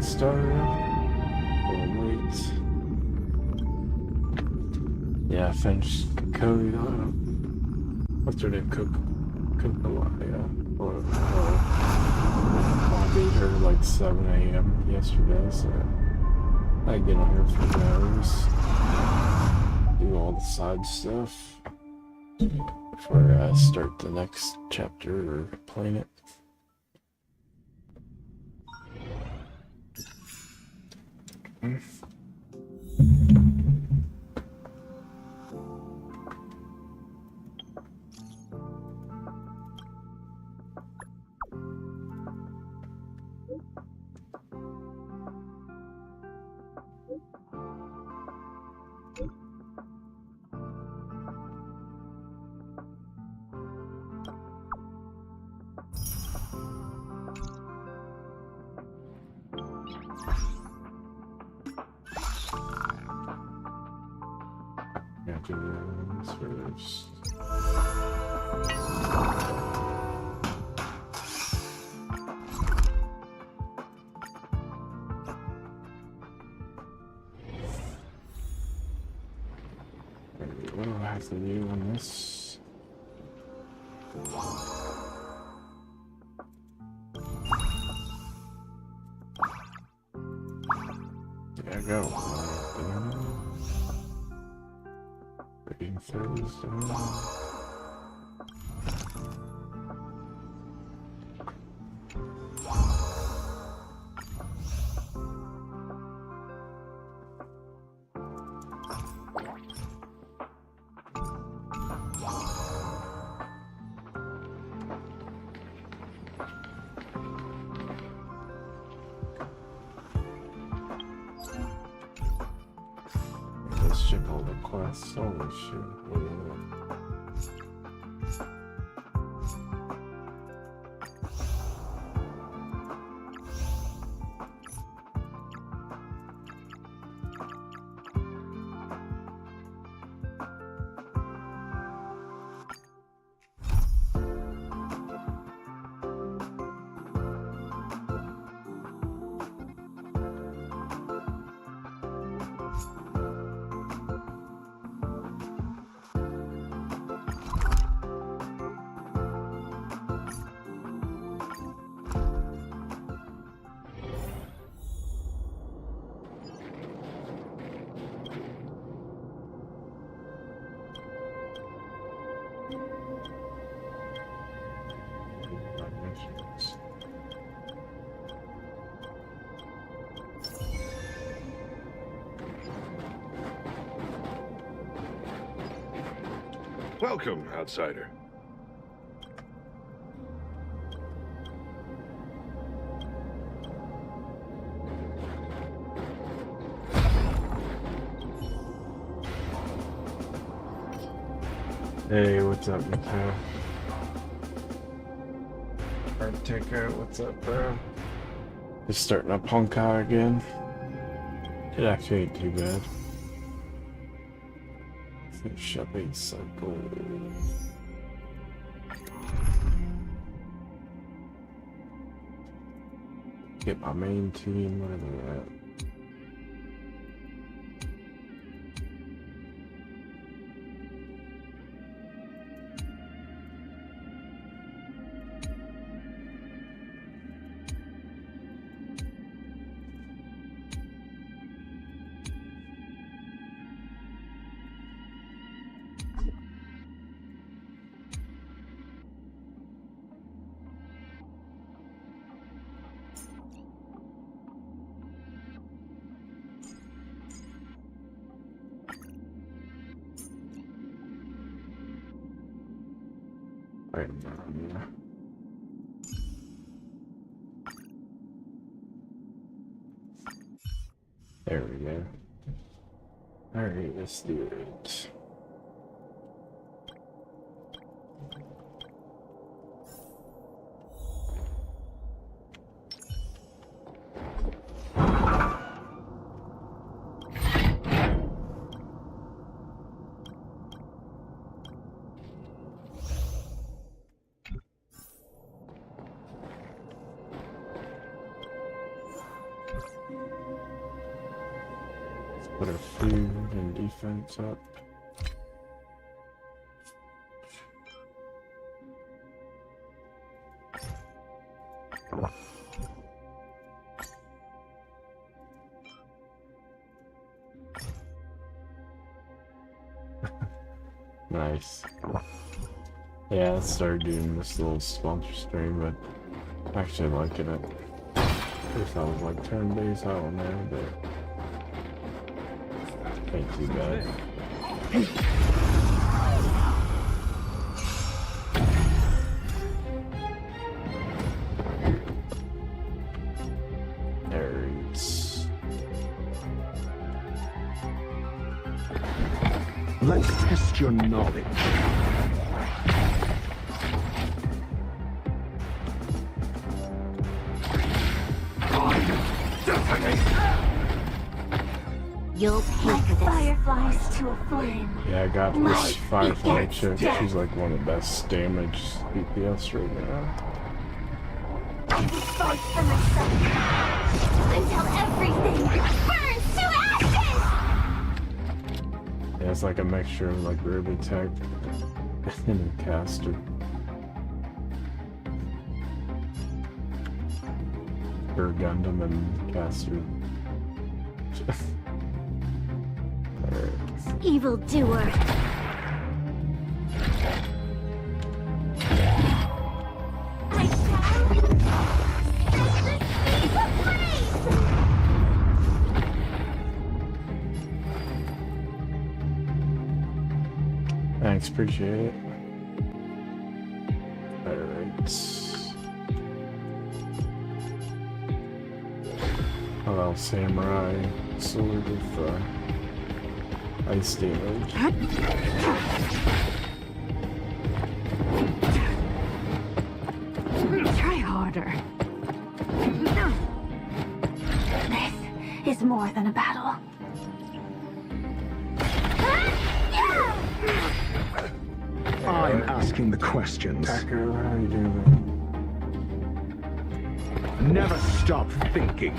Honkai Star Rail. Wait. Yeah, I finished code. What's her name? Or I beat her like 7 a.m. yesterday, so I get on here for 3 hours, do all the side stuff before I start the next chapter or playing it. First. What do I have to do on this? There I go. Thursday. Let's check all the quests. Holy shit. Welcome, outsider. Hey, what's up, Mateo? Artico, what's up, bro? Just starting up Honkai again. It actually ain't too bad. Finish up a cycle. Get my main team, where they're at. Right now. There we go. Alright, let's do it. Put our food and defense up. Nice. Yeah, I started doing this little sponsor stream, but actually liking it. First I was like turn-based out on there, but ain't too bad. Aries. Let's test your knowledge. You'll pay for this. Fireflies to a flame. Yeah, I got this Firefly chick. She's like one of the best damage DPS right now. Fight for myself until everything burns to ashes. Yeah, it's like a mixture of like Ruby Tech and Caster. Or Gundam and Caster. Evil doer. I shall Thanks, appreciate it. Alright. Hello, Samurai sword with ice damage. try harder. This is more than a battle. I'm asking the questions. Packer, how are you doing? Never stop thinking.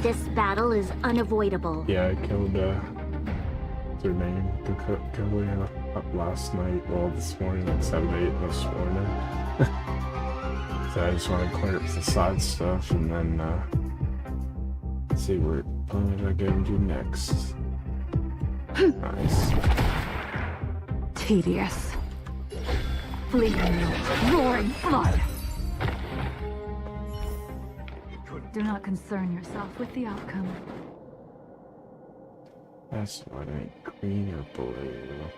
This battle is unavoidable. Yeah, I killed, what's her name? Kelly up last night, well, this morning at 7 8 this morning. So I just want to clear up the side stuff and then, see what planet I go to next. Nice. Tedious. Fleeing, roaring flood. Do not concern yourself with the outcome. That's what ain't green or blue.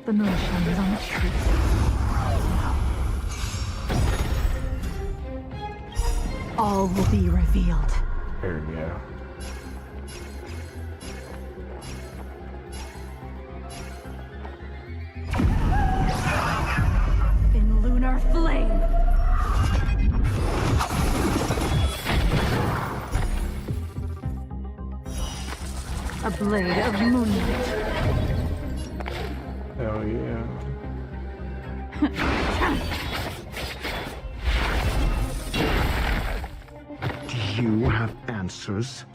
The moonshine is on the truth. All will be revealed. There we go. In lunar flame. A blade of moonlight. Hell yeah. Do you have answers?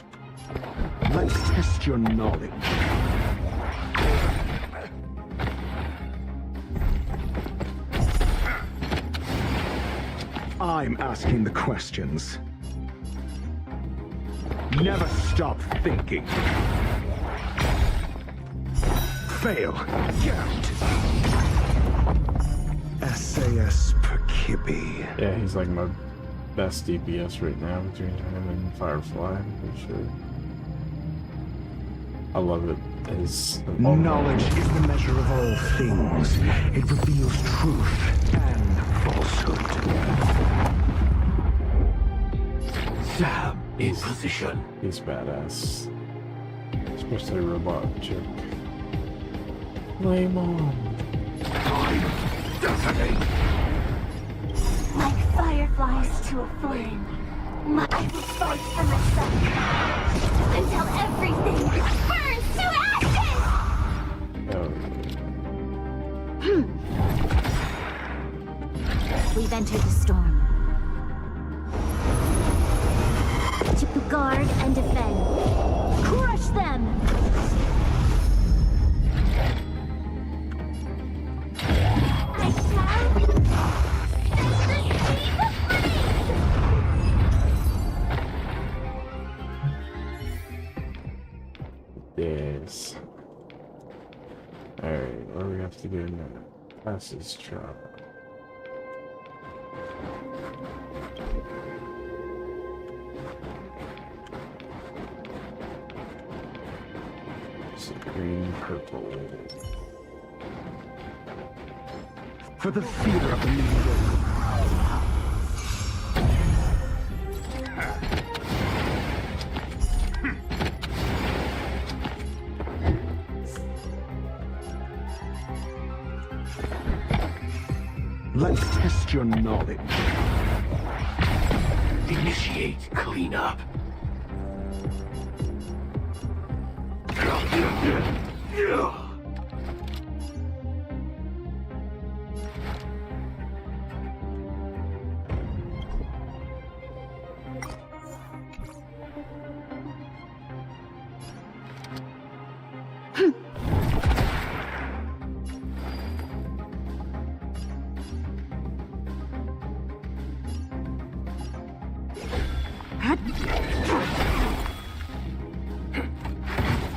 Let's test your knowledge. I'm asking the questions. Never stop thinking. Fail. Count. SAS Perkibi. Yeah, he's like my best DPS right now between him and Firefly, I'm pretty sure. I love it. His Knowledge is the measure of all things. It reveals truth and falsehood. Sam in position. He's badass. Especially robot chick. Flame on. Time detonate. Like fireflies to a flame. I will fight for myself until everything burns to ashes! Oh. We've entered the storm. To guard and defend. Crush them! I shall set the sea free! Yes. Alright, what do we have to do now? Fastest travel. Green, purple. For the theater of the mediocre. Let's test your knowledge. Initiate cleanup.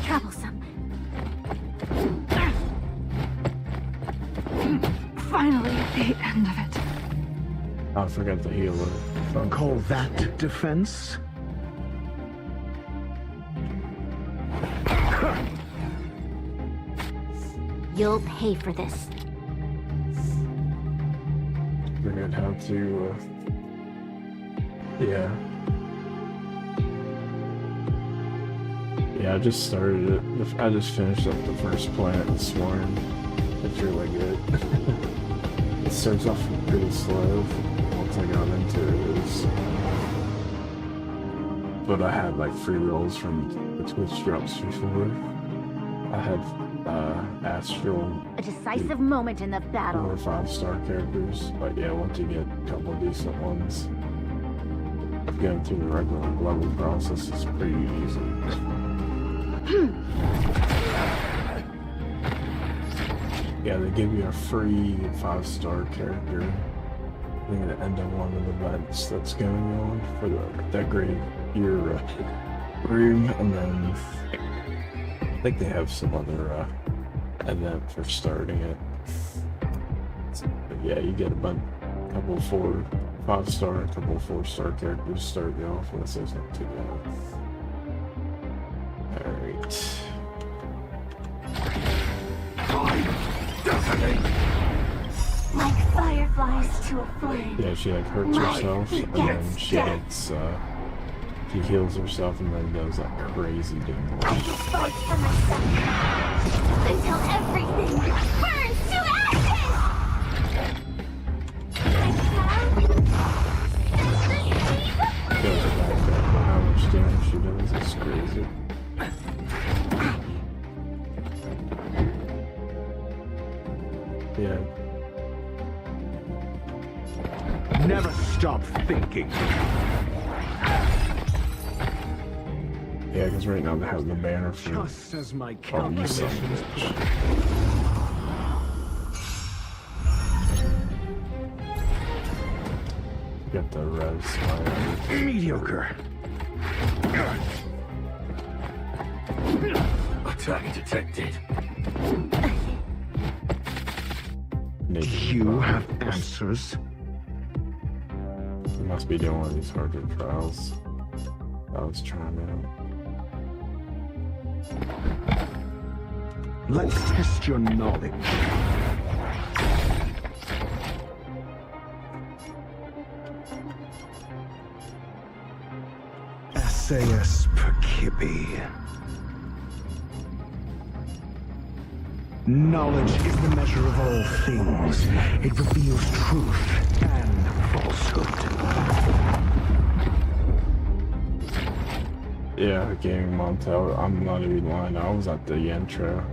Troublesome. Finally, the end of it. I forgot the healer. Call that defense? You'll pay for this. Forget how to, yeah. Yeah, I just started it. I just finished up the first planet this morning. It's really good. It starts off pretty slow once I got into it. But I had like free rolls from the Twitch drops before. I had Astral, A decisive moment in the 4 battle. or 5-star characters. But yeah, once you get a couple of decent ones, going through the regular level process is pretty easy. Yeah, they give you a free 5-star character. I think at the end of one of the events that's going on for that grade year room, and then I think they have some other event for starting it. But yeah, you get a couple 4, 5-star, a couple 4-star characters to start you off with, so it's not too bad. Alright. Like fireflies to a flame. Yeah, she like hurts herself, and then she gets, she heals herself and then does that crazy I damage. can fight for myself. Until everything burns to ashes! I shall set the sea Goes back up how much damage she does, it's crazy. Yeah. Never stop thinking. Yeah, because right now they have the banner for Just as my oh, you son of a calculations bitch. Got the res fire. mediocre. Attack detected. You have answers. You must be doing one of these harder trials. I was trying out. Let's test your knowledge. Essayus Perkibi. Knowledge is the measure of all things. It reveals truth and falsehood. Yeah, Gaming Montel, I'm not even lying. I was at the intro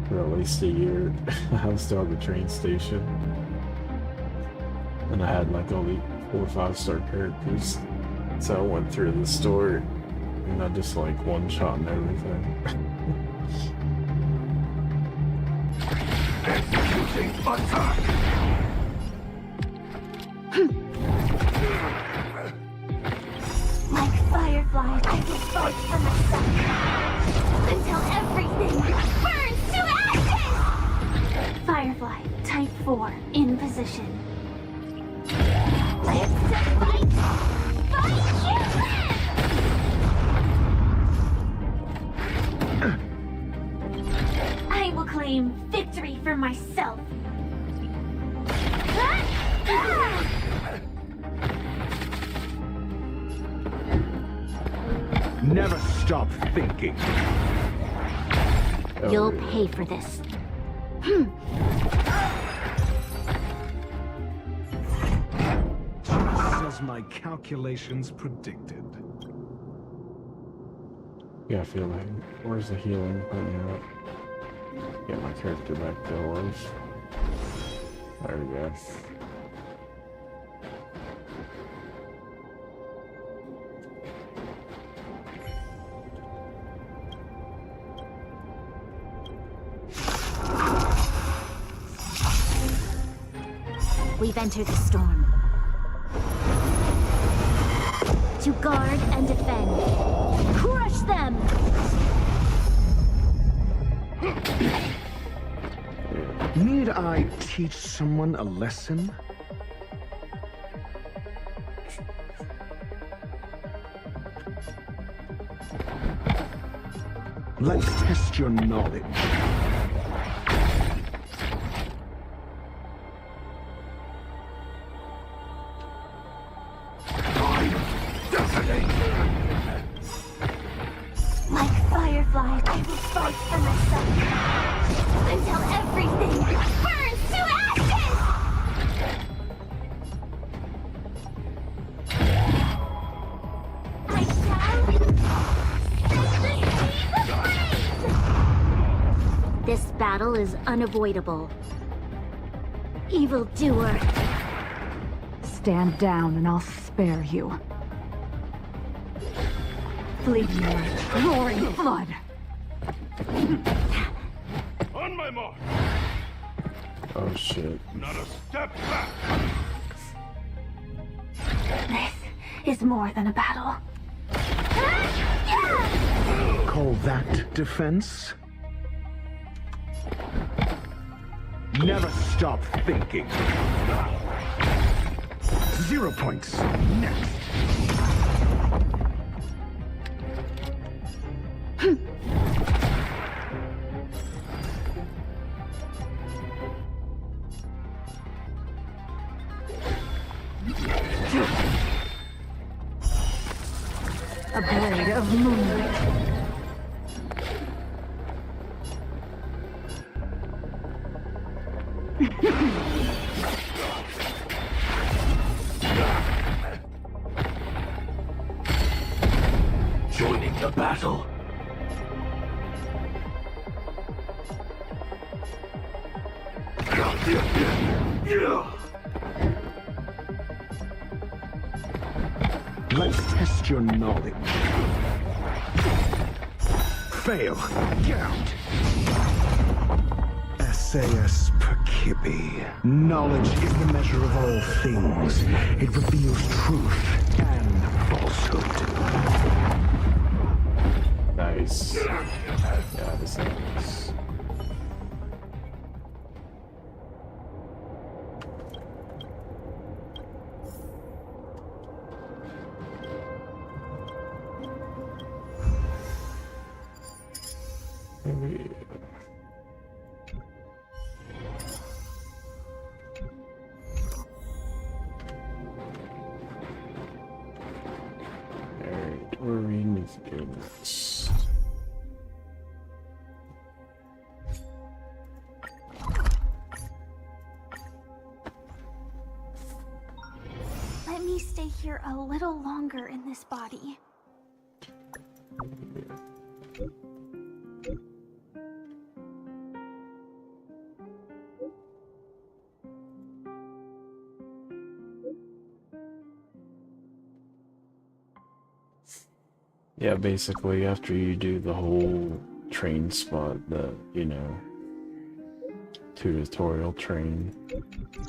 for at least a year. I was still at the train station. And I had like only 4 or 5-star characters. So I went through the store and I just like one-shot and everything. Executing attack! Like fireflies, I will fight for myself until everything burns to ashes! Firefly, type 4, in position. Live to fight! Fight you live! I will claim victory for myself. Never stop thinking. You'll pay for this. Just as my calculations predicted. Yeah, I feel like, where's the healing button at? Get my character back to life. There we go. We've entered the storm. To guard and defend. Crush them! Need I teach someone a lesson? Let's test your knowledge. Like fireflies, I will fight for myself until everything burns to ashes! I shall set the seas ablaze! This battle is unavoidable. Evildoer. Stand down and I'll spare you. Flee me like roaring flood. On my mark! Oh shit. Not a step back! This is more than a battle. Call that defense? Never stop thinking. 0 points. Next. A blade of moonlight. Joining the battle. Let's test your knowledge. Fail. Get out. Essayus Percipi. Knowledge is the measure of all things. It reveals truth and falsehood. Nice. Yeah, this is. Maybe. Alright, where we need to do this. Let me stay here a little longer in this body. Yeah, basically after you do the whole train spot, the, you know, tutorial train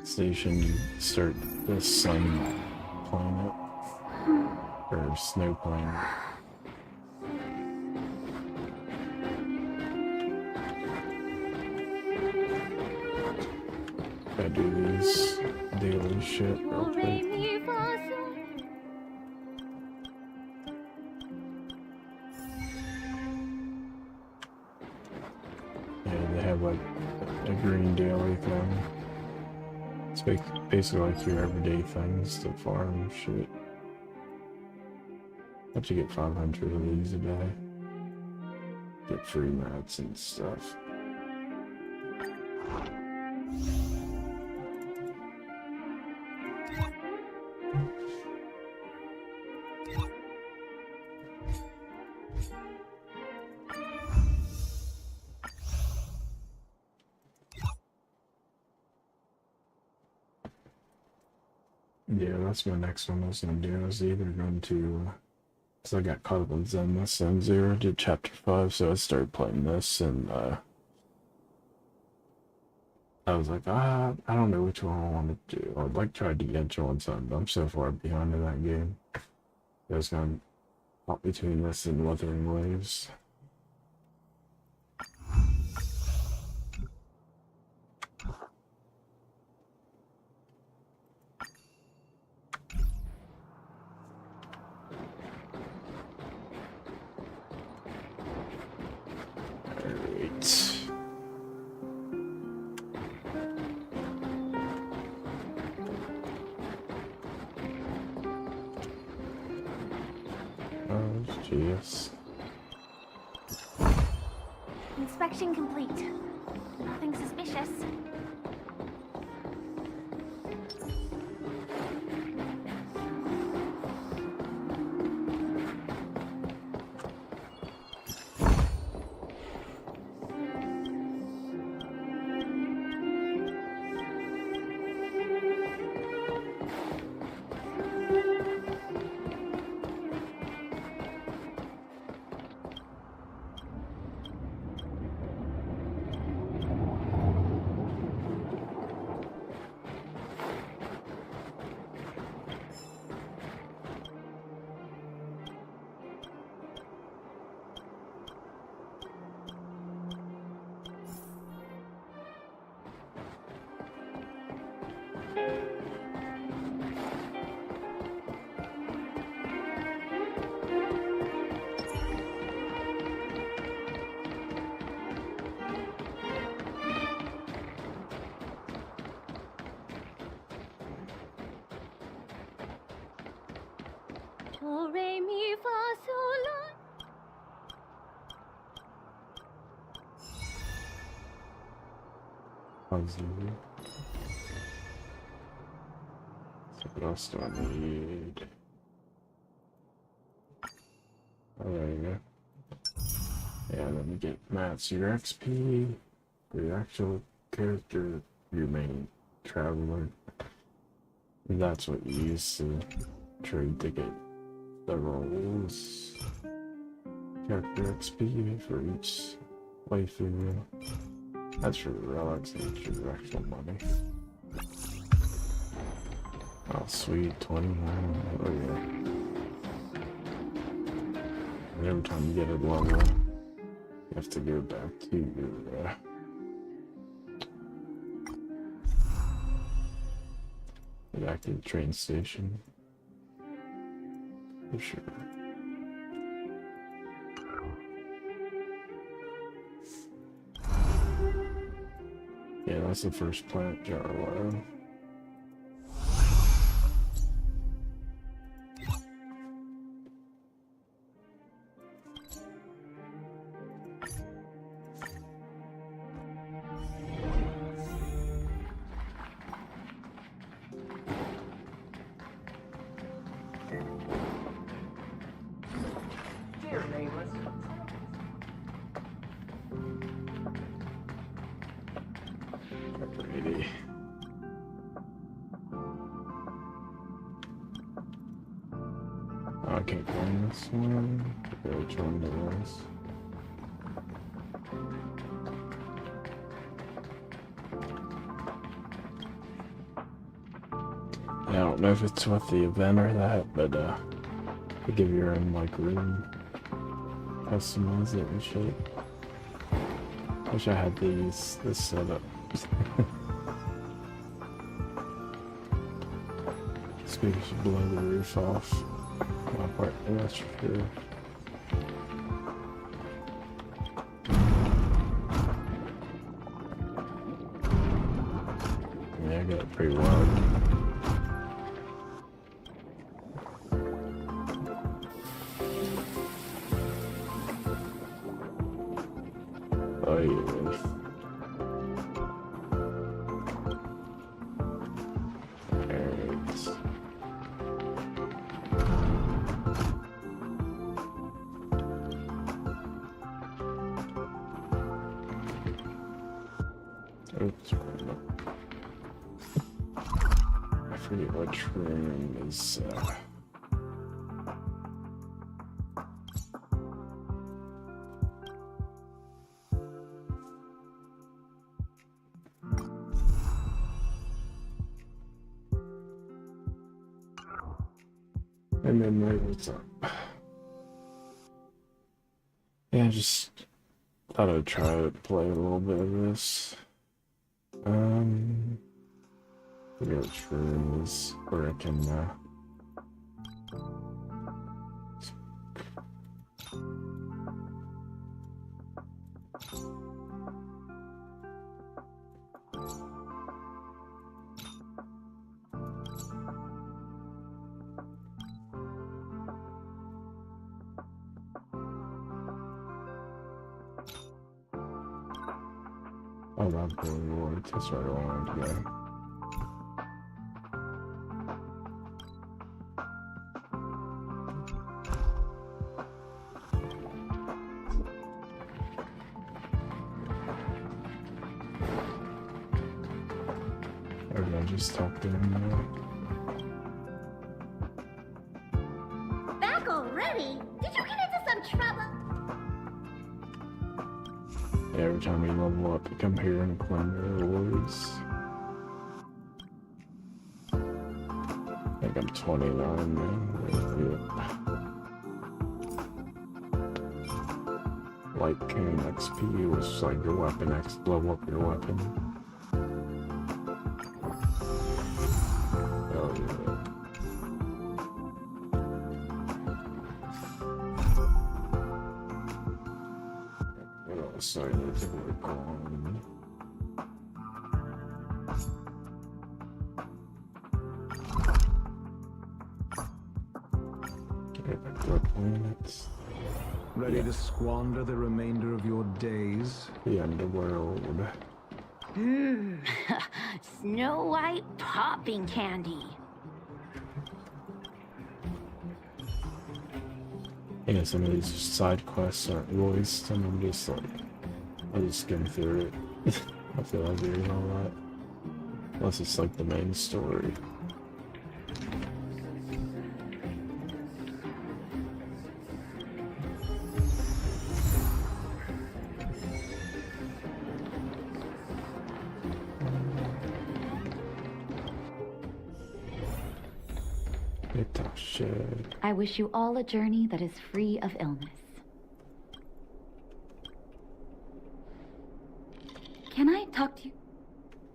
station, you start the sun planet, or snow planet. Gotta do these daily shit real quick. Yeah, they have like a green daily thing. It's basically like your everyday things to farm shit. Have to get 500 of these a day. Get free mats and stuff. Yeah, that's my next one I was gonna do. I was either going to, because I got caught up on Zen Zone 0, did chapter 5, so I started playing this, and I was like, I don't know which one I want to do. I'd like to try to get one time, but I'm so far behind in that game. I was going to hop between this and Wuthering Waves. Alright. Oh, jeez. Inspection complete. Nothing suspicious. Do, re, mi, fa, sol, la. Puzzle. So what else do I need? Oh, there you go. Yeah, let me get mats. Your XP, your actual character, your main traveler. That's what you use to trade to get the rolls. Character XP for each playthrough. That's your relics, that's your actual money. Oh, sweet, 29. Oh, yeah. And every time you get a level, you have to go back to your back to the train station. For sure. Yeah, that's the first planet Jarlow. can't find this one. Which one it was? I don't know if it's with the event or that, but they give you your own like room, customize it and shit. Wish I had this setup. Speakers should blow the roof off. My part, that's for sure. Yeah, I got it pretty wide. Oh yeah. Oops. I forget which room is and then what's up? Yeah, just thought I'd try to play a little bit of this. Forget which room is where I can oh, that's the reward. That's right, I wanted to go. Or did I just talk to him now? Back already? Did you get into some trouble? Yeah, every time we level up, you come here and claim your rewards. I think I'm 29 now. Yep. Light cane XP was like your weapon, level up your weapon. Oh yeah. What else I need to work on? Get back to our planets. Ready to squander the remainder of your days? The underworld. Snow White popping candy. Yeah, some of these side quests aren't voiced, and I'm just like, I'll just skim through it. I feel like doing all that. Unless it's like the main story. Shit. I wish you all a journey that is free of illness. Can I talk to you?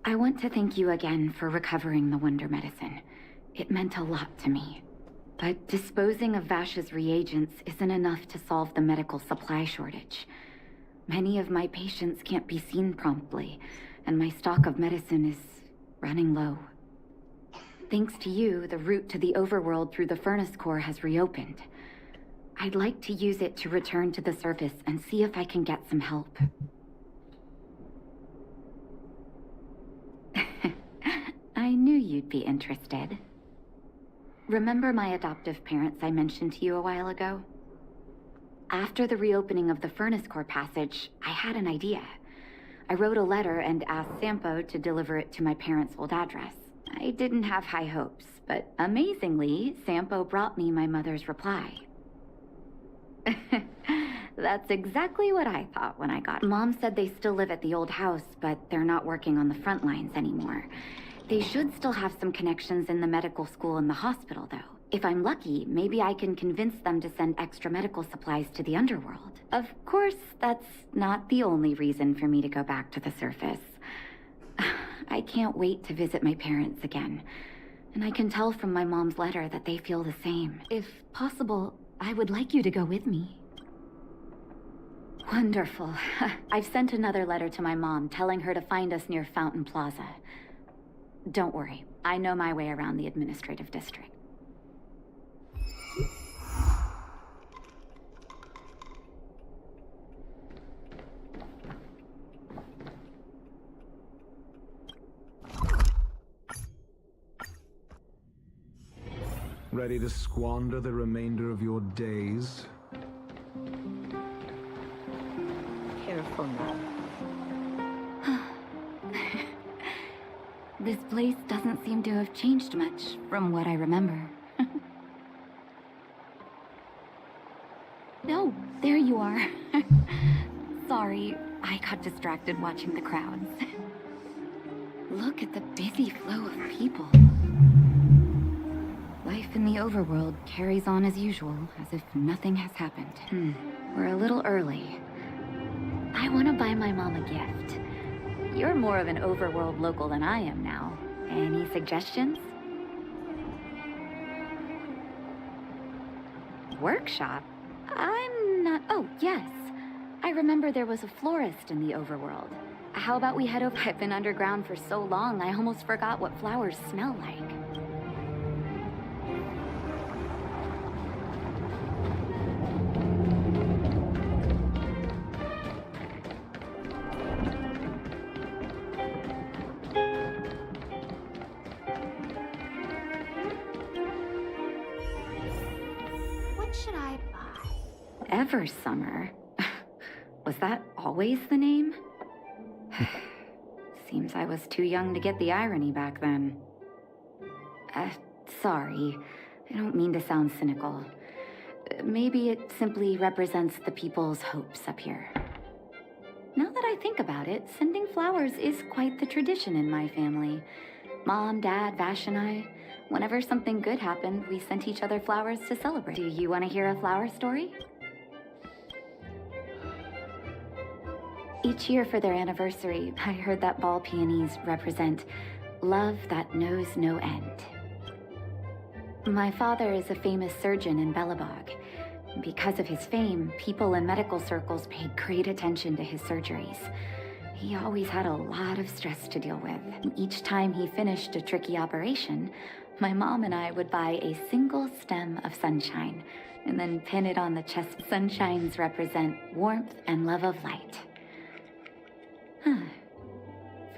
I want to thank you again for recovering the Wonder Medicine. It meant a lot to me. But disposing of Vash's reagents isn't enough to solve the medical supply shortage. Many of my patients can't be seen promptly, and my stock of medicine is running low. Thanks to you, the route to the overworld through the furnace core has reopened. I'd like to use it to return to the surface and see if I can get some help. I knew you'd be interested. Remember my adoptive parents I mentioned to you a while ago? After the reopening of the furnace core passage, I had an idea. I wrote a letter and asked Sampo to deliver it to my parents' old address. I didn't have high hopes, but amazingly, Sampo brought me my mother's reply. That's exactly what I thought when I got it. Mom said they still live at the old house, but they're not working on the front lines anymore. They should still have some connections in the medical school and the hospital, though. If I'm lucky, maybe I can convince them to send extra medical supplies to the underworld. Of course, that's not the only reason for me to go back to the surface. I can't wait to visit my parents again. And I can tell from my mom's letter that they feel the same. If possible, I would like you to go with me. Wonderful. I've sent another letter to my mom telling her to find us near Fountain Plaza. Don't worry, I know my way around the administrative district. Ready to squander the remainder of your days? Careful now. This place doesn't seem to have changed much from what I remember. No, there you are. Sorry, I got distracted watching the crowds. Look at the busy flow of people. Life in the overworld carries on as usual, as if nothing has happened. We're a little early. I want to buy my mom a gift. You're more of an overworld local than I am now. Any suggestions? Workshop? I'm not... Oh, yes. I remember there was a florist in the overworld. How about we head over? I've been underground for so long, I almost forgot what flowers smell like. What should I buy? Ever Summer? Was that always the name? Seems I was too young to get the irony back then. Sorry. I don't mean to sound cynical. Maybe it simply represents the people's hopes up here. Now that I think about it, sending flowers is quite the tradition in my family. Mom, Dad, Vash, and I, whenever something good happened, we sent each other flowers to celebrate. Do you want to hear a flower story? Each year for their anniversary, I heard that ball peonies represent love that knows no end. My father is a famous surgeon in Belobog. Because of his fame, people in medical circles paid great attention to his surgeries. He always had a lot of stress to deal with. Each time he finished a tricky operation, my mom and I would buy a single stem of sunshine and then pin it on the chest. Sunshines represent warmth and love of light.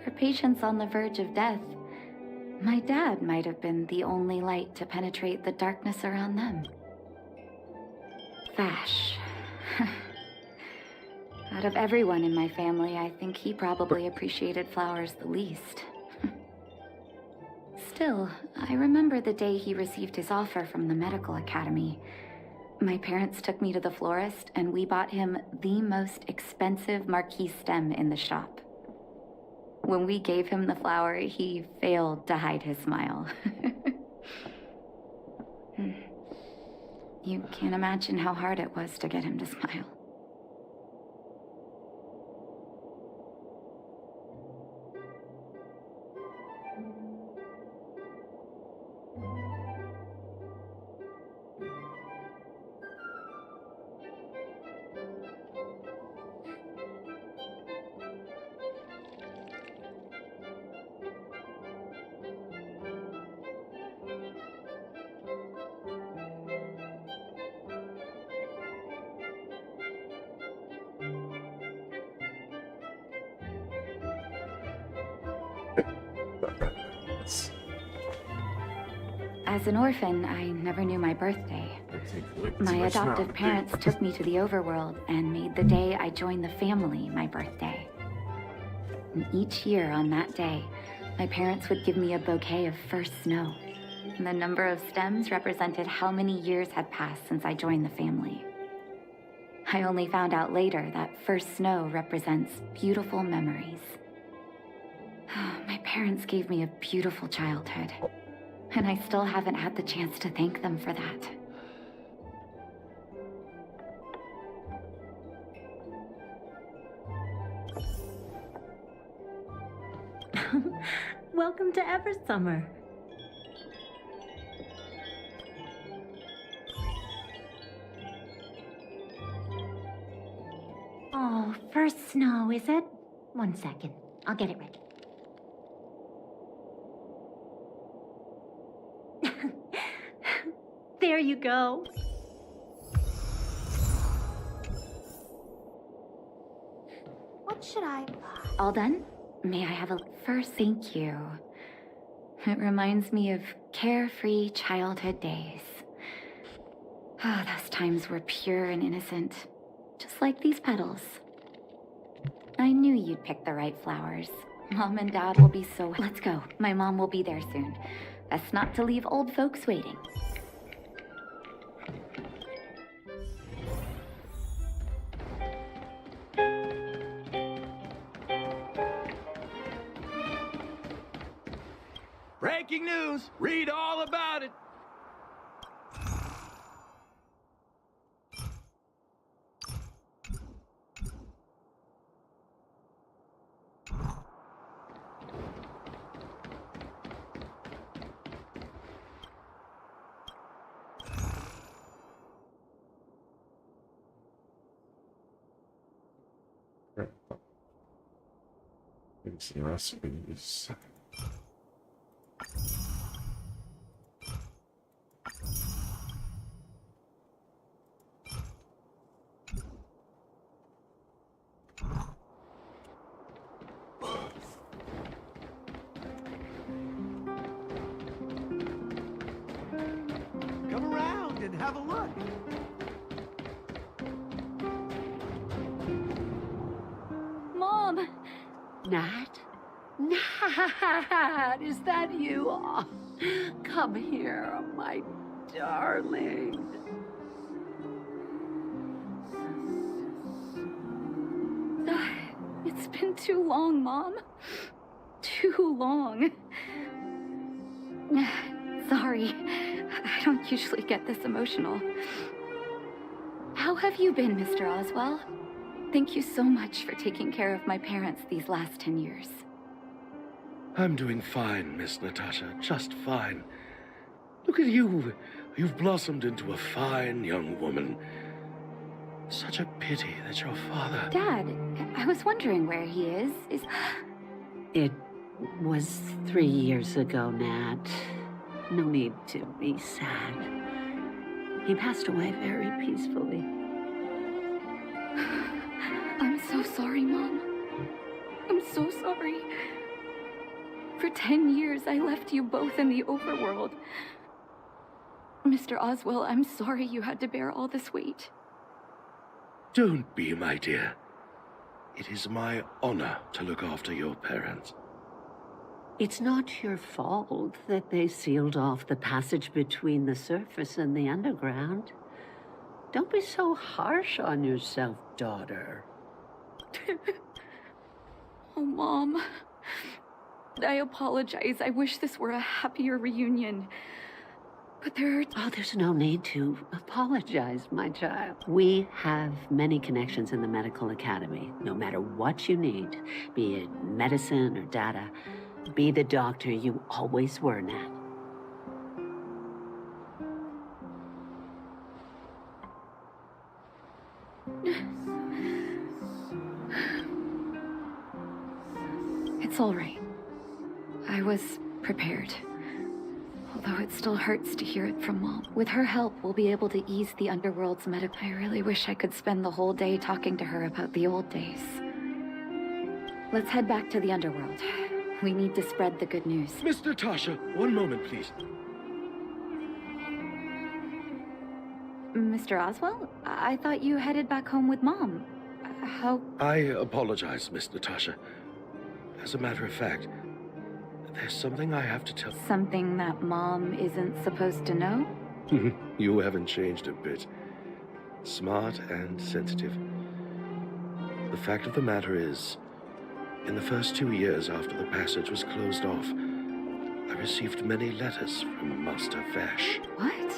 For patients on the verge of death, my dad might have been the only light to penetrate the darkness around them. Vash. Out of everyone in my family, I think he probably appreciated flowers the least. Still, I remember the day he received his offer from the medical academy. My parents took me to the florist, and we bought him the most expensive marquise stem in the shop. When we gave him the flower, he failed to hide his smile. You can't imagine how hard it was to get him to smile. As an orphan, I never knew my birthday. My adoptive parents took me to the overworld and made the day I joined the family my birthday. And each year on that day, my parents would give me a bouquet of first snow. And the number of stems represented how many years had passed since I joined the family. I only found out later that first snow represents beautiful memories. My parents gave me a beautiful childhood, and I still haven't had the chance to thank them for that. Welcome to Eversummer. Oh, first snow, is it? 1 second. I'll get it ready. There you go. What should I buy? All done? May I have a first thank you? It reminds me of carefree childhood days. Those times were pure and innocent, just like these petals. I knew you'd pick the right flowers. Mom and Dad will be so... Let's go. My mom will be there soon. Best not to leave old folks waiting. Breaking news! Read all about it! Maybe see recipes. Come around and have a look. Mom! Nat? Nat, is that you? Oh, come here, my darling. It's been too long, Mom. Too long. Sorry. I don't usually get this emotional. How have you been, Mr. Oswell? Thank you so much for taking care of my parents these last 10 years. I'm doing fine, Miss Natasha. Just fine. Look at you. You've blossomed into a fine young woman. Such a pity that your father... Dad, I was wondering where he is. It was 3 years ago, Nat. No need to be sad. He passed away very peacefully. I'm so sorry, Mom. I'm so sorry. For 10 years, I left you both in the overworld. Mr. Oswell, I'm sorry you had to bear all this weight. Don't be, my dear. It is my honor to look after your parents. It's not your fault that they sealed off the passage between the surface and the underground. Don't be so harsh on yourself, daughter. Oh, Mom. I apologize. I wish this were a happier reunion. But there's no need to apologize, my child. We have many connections in the medical academy. No matter what you need, be it medicine or data, be the doctor you always were, Nat. It's all right. I was prepared. Although it still hurts to hear it from Mom. With her help, we'll be able to ease the underworld's medical... I really wish I could spend the whole day talking to her about the old days. Let's head back to the underworld. We need to spread the good news. Miss Natasha, one moment, please. Mr. Oswell? I thought you headed back home with Mom. How... I apologize, Miss Natasha. As a matter of fact, There's something I have to tell. Something that Mom isn't supposed to know? You haven't changed a bit. Smart and sensitive. The fact of the matter is, in the first 2 years after the passage was closed off, I received many letters from Master Vash. What?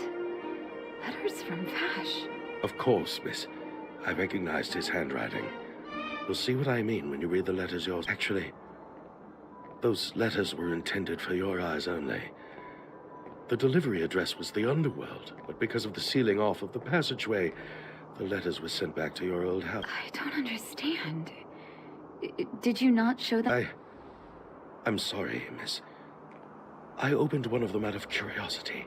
Letters from Vash? Of course, miss. I recognized his handwriting. You'll see what I mean when you read the letters yours. Actually, those letters were intended for your eyes only. The delivery address was the underworld, but because of the sealing off of the passageway, the letters were sent back to your old house. I don't understand. Did you not show them? I'm sorry, miss. I opened one of them out of curiosity.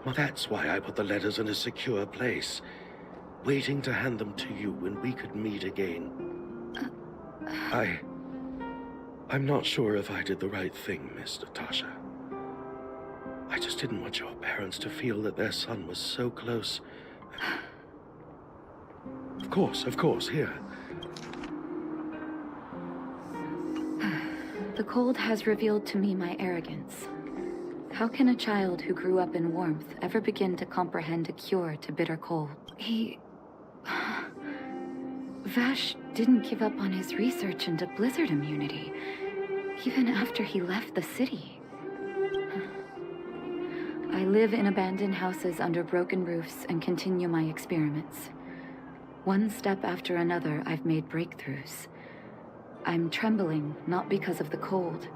Well, that's why I put the letters in a secure place, waiting to hand them to you when we could meet again. I'm not sure if I did the right thing, Miss Natasha. I just didn't want your parents to feel that their son was so close. Of course, here. The cold has revealed to me my arrogance. How can a child who grew up in warmth ever begin to comprehend a cure to bitter cold? Vash didn't give up on his research into blizzard immunity, even after he left the city. I live in abandoned houses under broken roofs and continue my experiments. One step after another, I've made breakthroughs. I'm trembling, not because of the cold,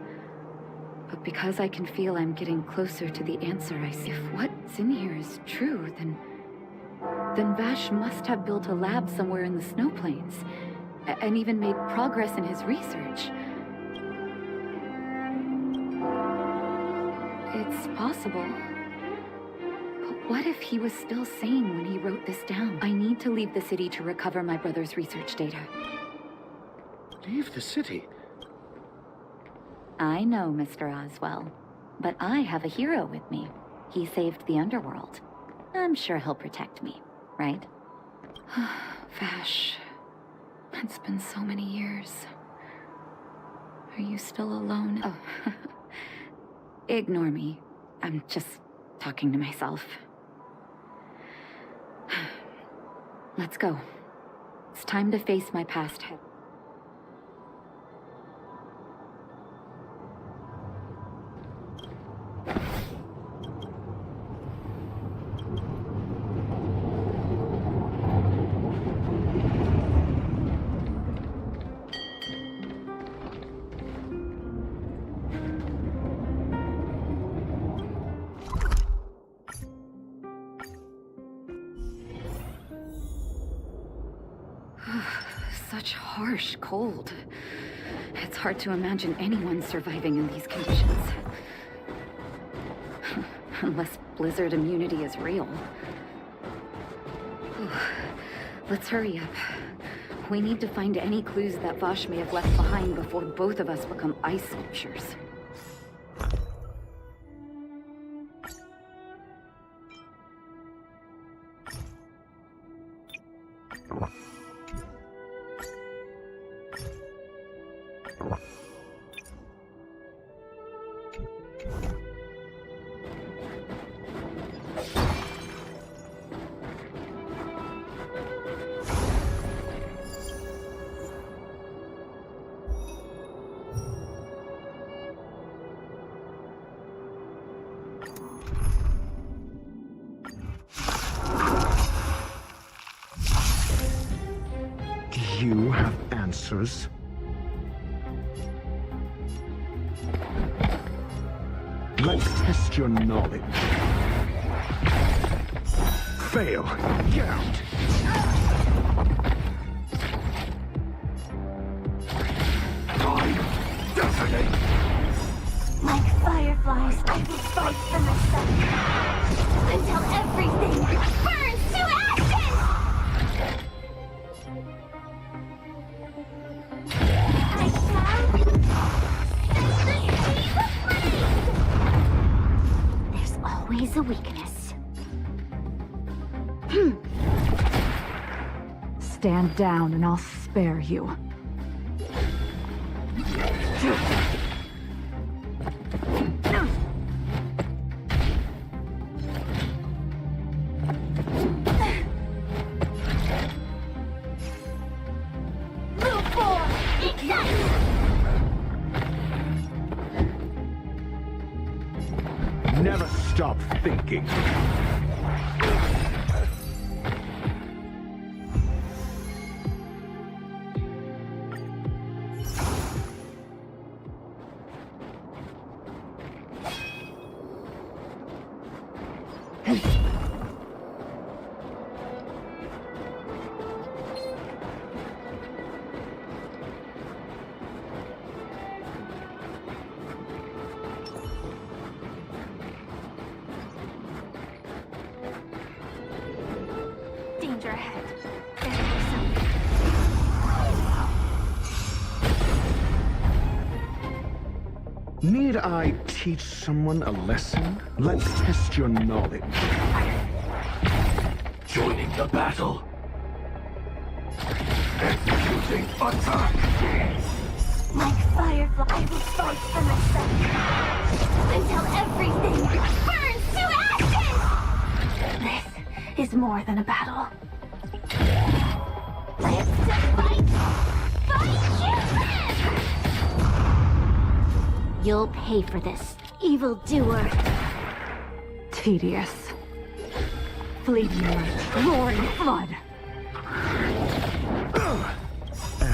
but because I can feel I'm getting closer to the answer I see. If what's in here is true, then Vash must have built a lab somewhere in the snow plains, and even made progress in his research. It's possible. But what if he was still sane when he wrote this down? I need to leave the city to recover my brother's research data. Leave the city? I know, Mr. Oswell, but I have a hero with me. He saved the underworld. I'm sure he'll protect me, right? Vash, it's been so many years. Are you still alone? Oh, ignore me. I'm just talking to myself. Let's go. It's time to face my past. Such harsh cold. It's hard to imagine anyone surviving in these conditions. Unless blizzard immunity is real. Let's hurry up. We need to find any clues that Vash may have left behind before both of us become ice sculptures. You have answers? Let's test your knowledge. Fail. Get out. Time. Detonate. Like fireflies, I will fight for myself until everything burns to ashes! I shall set the city aflame! There's always a weakness. Stand down and I'll spare you. stop thinking. Danger ahead. Need I teach someone a lesson? Let's test your knowledge. Joining the battle. Executing attack. Like Firefly, I will fight for myself until everything burns to ashes! This is more than a battle. Live to fight! Fight human! You'll pay for this, evildoer. Tedious. Fleeting like roaring flood.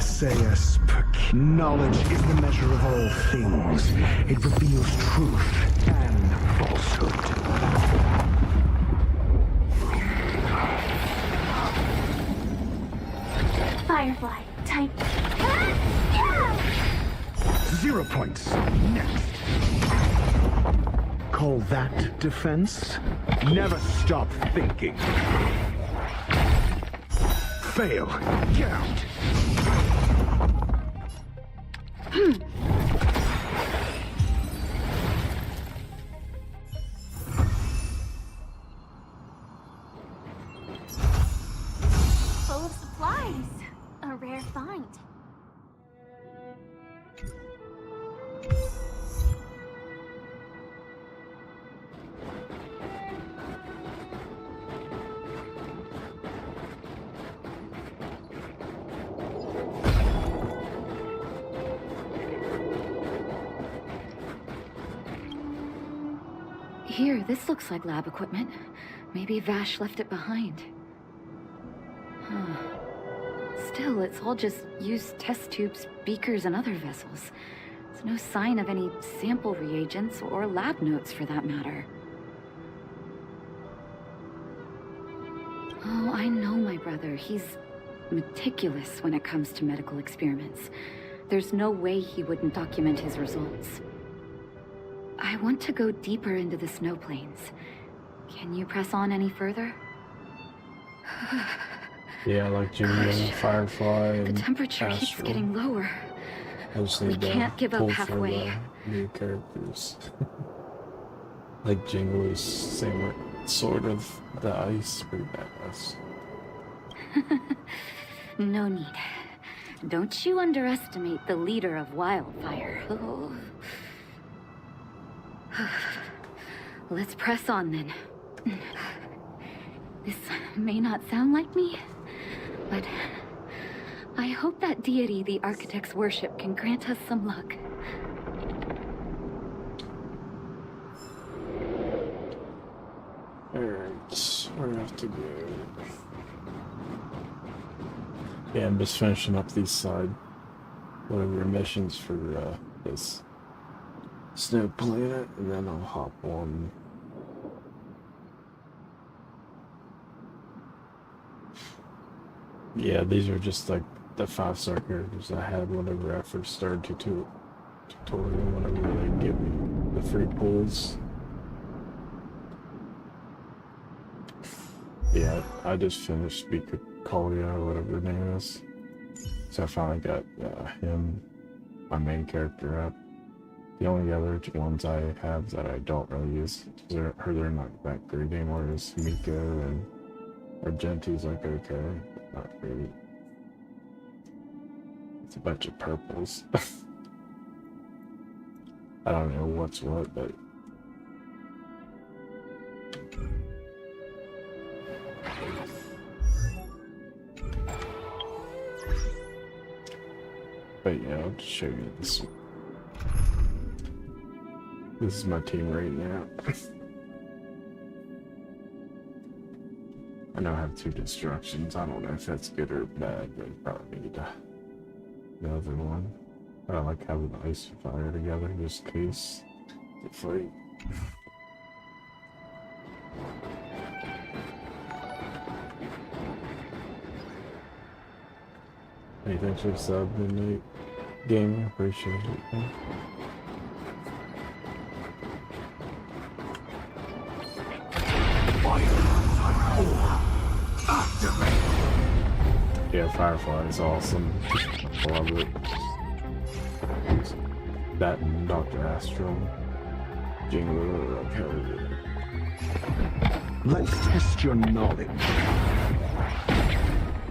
SAS knowledge is the measure of all things. It reveals truth and falsehood. Firefly, type. 0 points. Next. Call that defense? Never stop thinking. Fail. Get out. Full of supplies. A rare find. Here, this looks like lab equipment. Maybe Vash left it behind. Huh. Still, it's all just used test tubes, beakers, and other vessels. There's no sign of any sample reagents or lab notes for that matter. Oh, I know my brother. He's meticulous when it comes to medical experiments. There's no way he wouldn't document his results. I want to go deeper into the snow plains. Can you press on any further? Yeah, like Jimmy and Firefly and The temperature keeps Astral. getting lower. I just We need to can't give up pull for halfway. the new characters. Like Jingle is same with sort of the ice, pretty badass. No need. Don't you underestimate the leader of Wildfire. Oh. Let's press on then. This may not sound like me, but I hope that deity the architects worship can grant us some luck. Alright, where do I have to go? Yeah, I'm just finishing up these side whatever missions for this Snowplanet, and then I'll hop on. Yeah, these are just like the 5-star characters I had whenever I first started tutorial, whenever they give me the free pulls. Yeah, I just finished Speaker Kalia, or whatever her name is. So I finally got him, my main character, up. The only other ones I have that I don't really use, they're not that great anymore, is Mika and Argenti's like okay, not really. It's a bunch of purples. I don't know what's what, but yeah, I'll just show you this. This is my team right now. I know I have 2 destructions. I don't know if that's good or bad, but I probably need the other one. I like having the ice and fire together just in case they fight. Hey, thanks for the sub, Midnight Gaming. Appreciate it, man. Yeah, Firefly is awesome. I love it. That and Dr. Astro. Jingle, okay. Let's test your knowledge.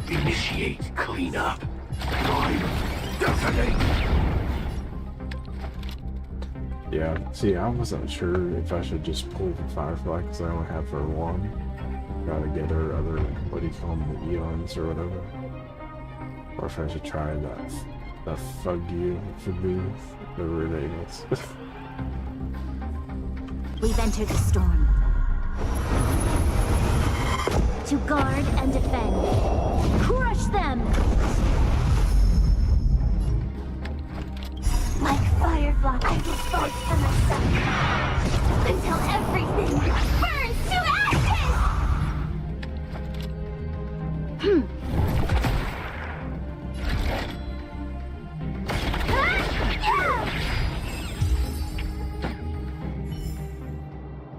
Initiate cleanup. Definitely. Yeah, see, I wasn't sure if I should just pull the Firefly because I only have her 1. Gotta get her other, what do you call them, the Eons or whatever. Or if I should try that Fugu, whatever her name is. We've entered the storm. To guard and defend. Crush them! Like Firefly, I will fight for myself until everything burns to ashes!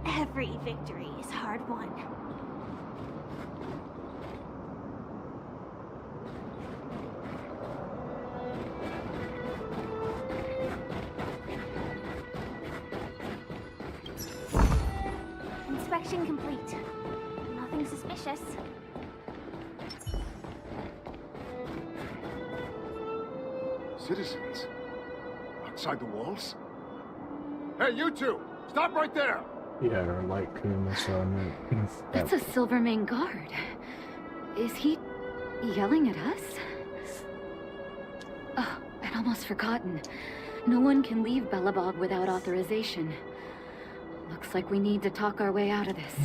Every victory is hard won. Inspection complete. Nothing suspicious. Citizens? Outside the walls? Hey, you two! Stop right there! Yeah, her light coon or something. That's a Silvermane guard. Is he yelling at us? Oh, I'd almost forgotten. No one can leave Belobog without authorization. Looks like we need to talk our way out of this.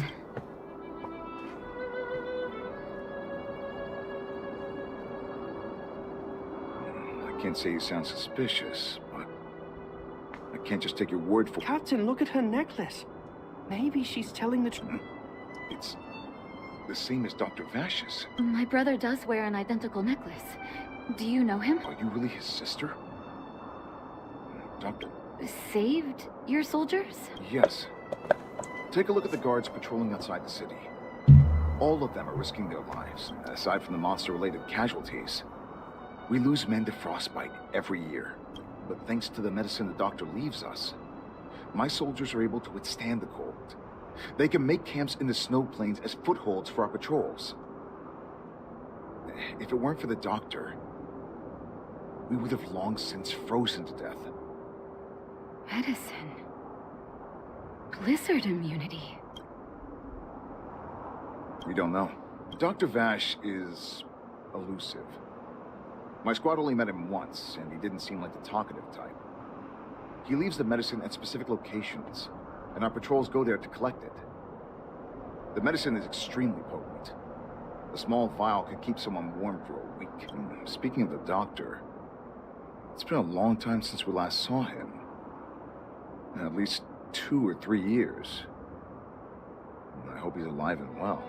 I can't say you sound suspicious, but I can't just take your word for it. Captain, look at her necklace. Maybe she's telling the truth. It's the same as Dr. Vash's. My brother does wear an identical necklace. Do you know him? Are you really his sister? Doctor? Saved your soldiers? Yes. Take a look at the guards patrolling outside the city. All of them are risking their lives, aside from the monster-related casualties. We lose men to frostbite every year. But thanks to the medicine the doctor leaves us, my soldiers are able to withstand the cold. They can make camps in the snow plains as footholds for our patrols. If it weren't for the doctor, we would have long since frozen to death. Medicine. Blizzard immunity. We don't know. Dr. Vash is elusive. My squad only met him once, and he didn't seem like the talkative type. He leaves the medicine at specific locations, and our patrols go there to collect it. The medicine is extremely potent. A small vial could keep someone warm for a week. Speaking of the doctor, it's been a long time since we last saw him. At least 2 or 3 years. I hope he's alive and well.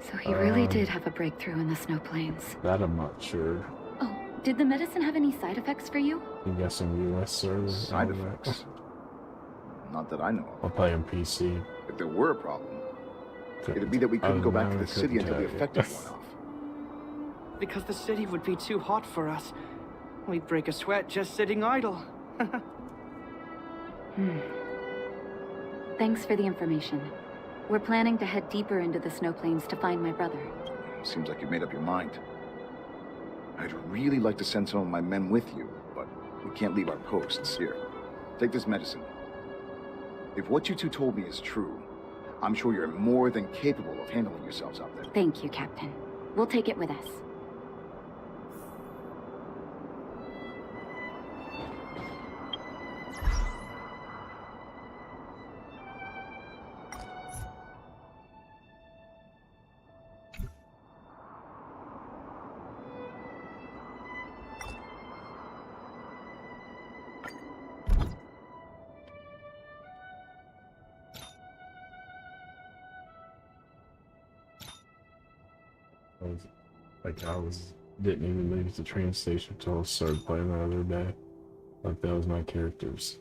So he really did have a breakthrough in the snow plains. That I'm not sure. Oh, did the medicine have any side effects for you? I'm guessing US server. Side effects? Not that I know of. I'll play on PC. If there were a problem, it'd be that we couldn't go back to the city until the effective one off. Because the city would be too hot for us. We'd break a sweat just sitting idle. Thanks for the information. We're planning to head deeper into the snow plains to find my brother. Seems like you've made up your mind. I'd really like to send some of my men with you, but we can't leave our posts. Here, take this medicine. If what you two told me is true, I'm sure you're more than capable of handling yourselves out there. Thank you, Captain. We'll take it with us. Didn't even leave the train station until I started playing the other day. Like that was my characters.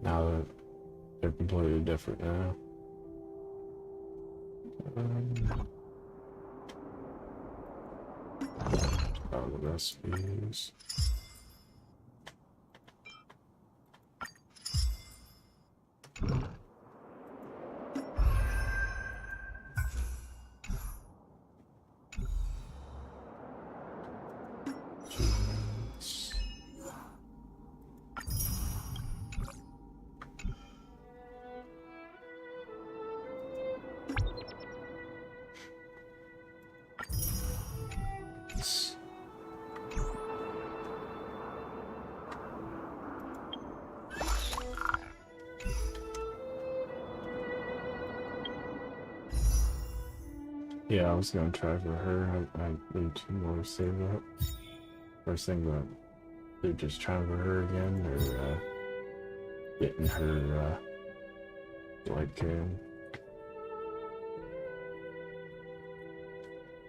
Now that they're completely different now. All the recipes. Yeah, I was gonna try for her. I need 2 more to save up. First thing that they're just trying for her again, or getting her light cam.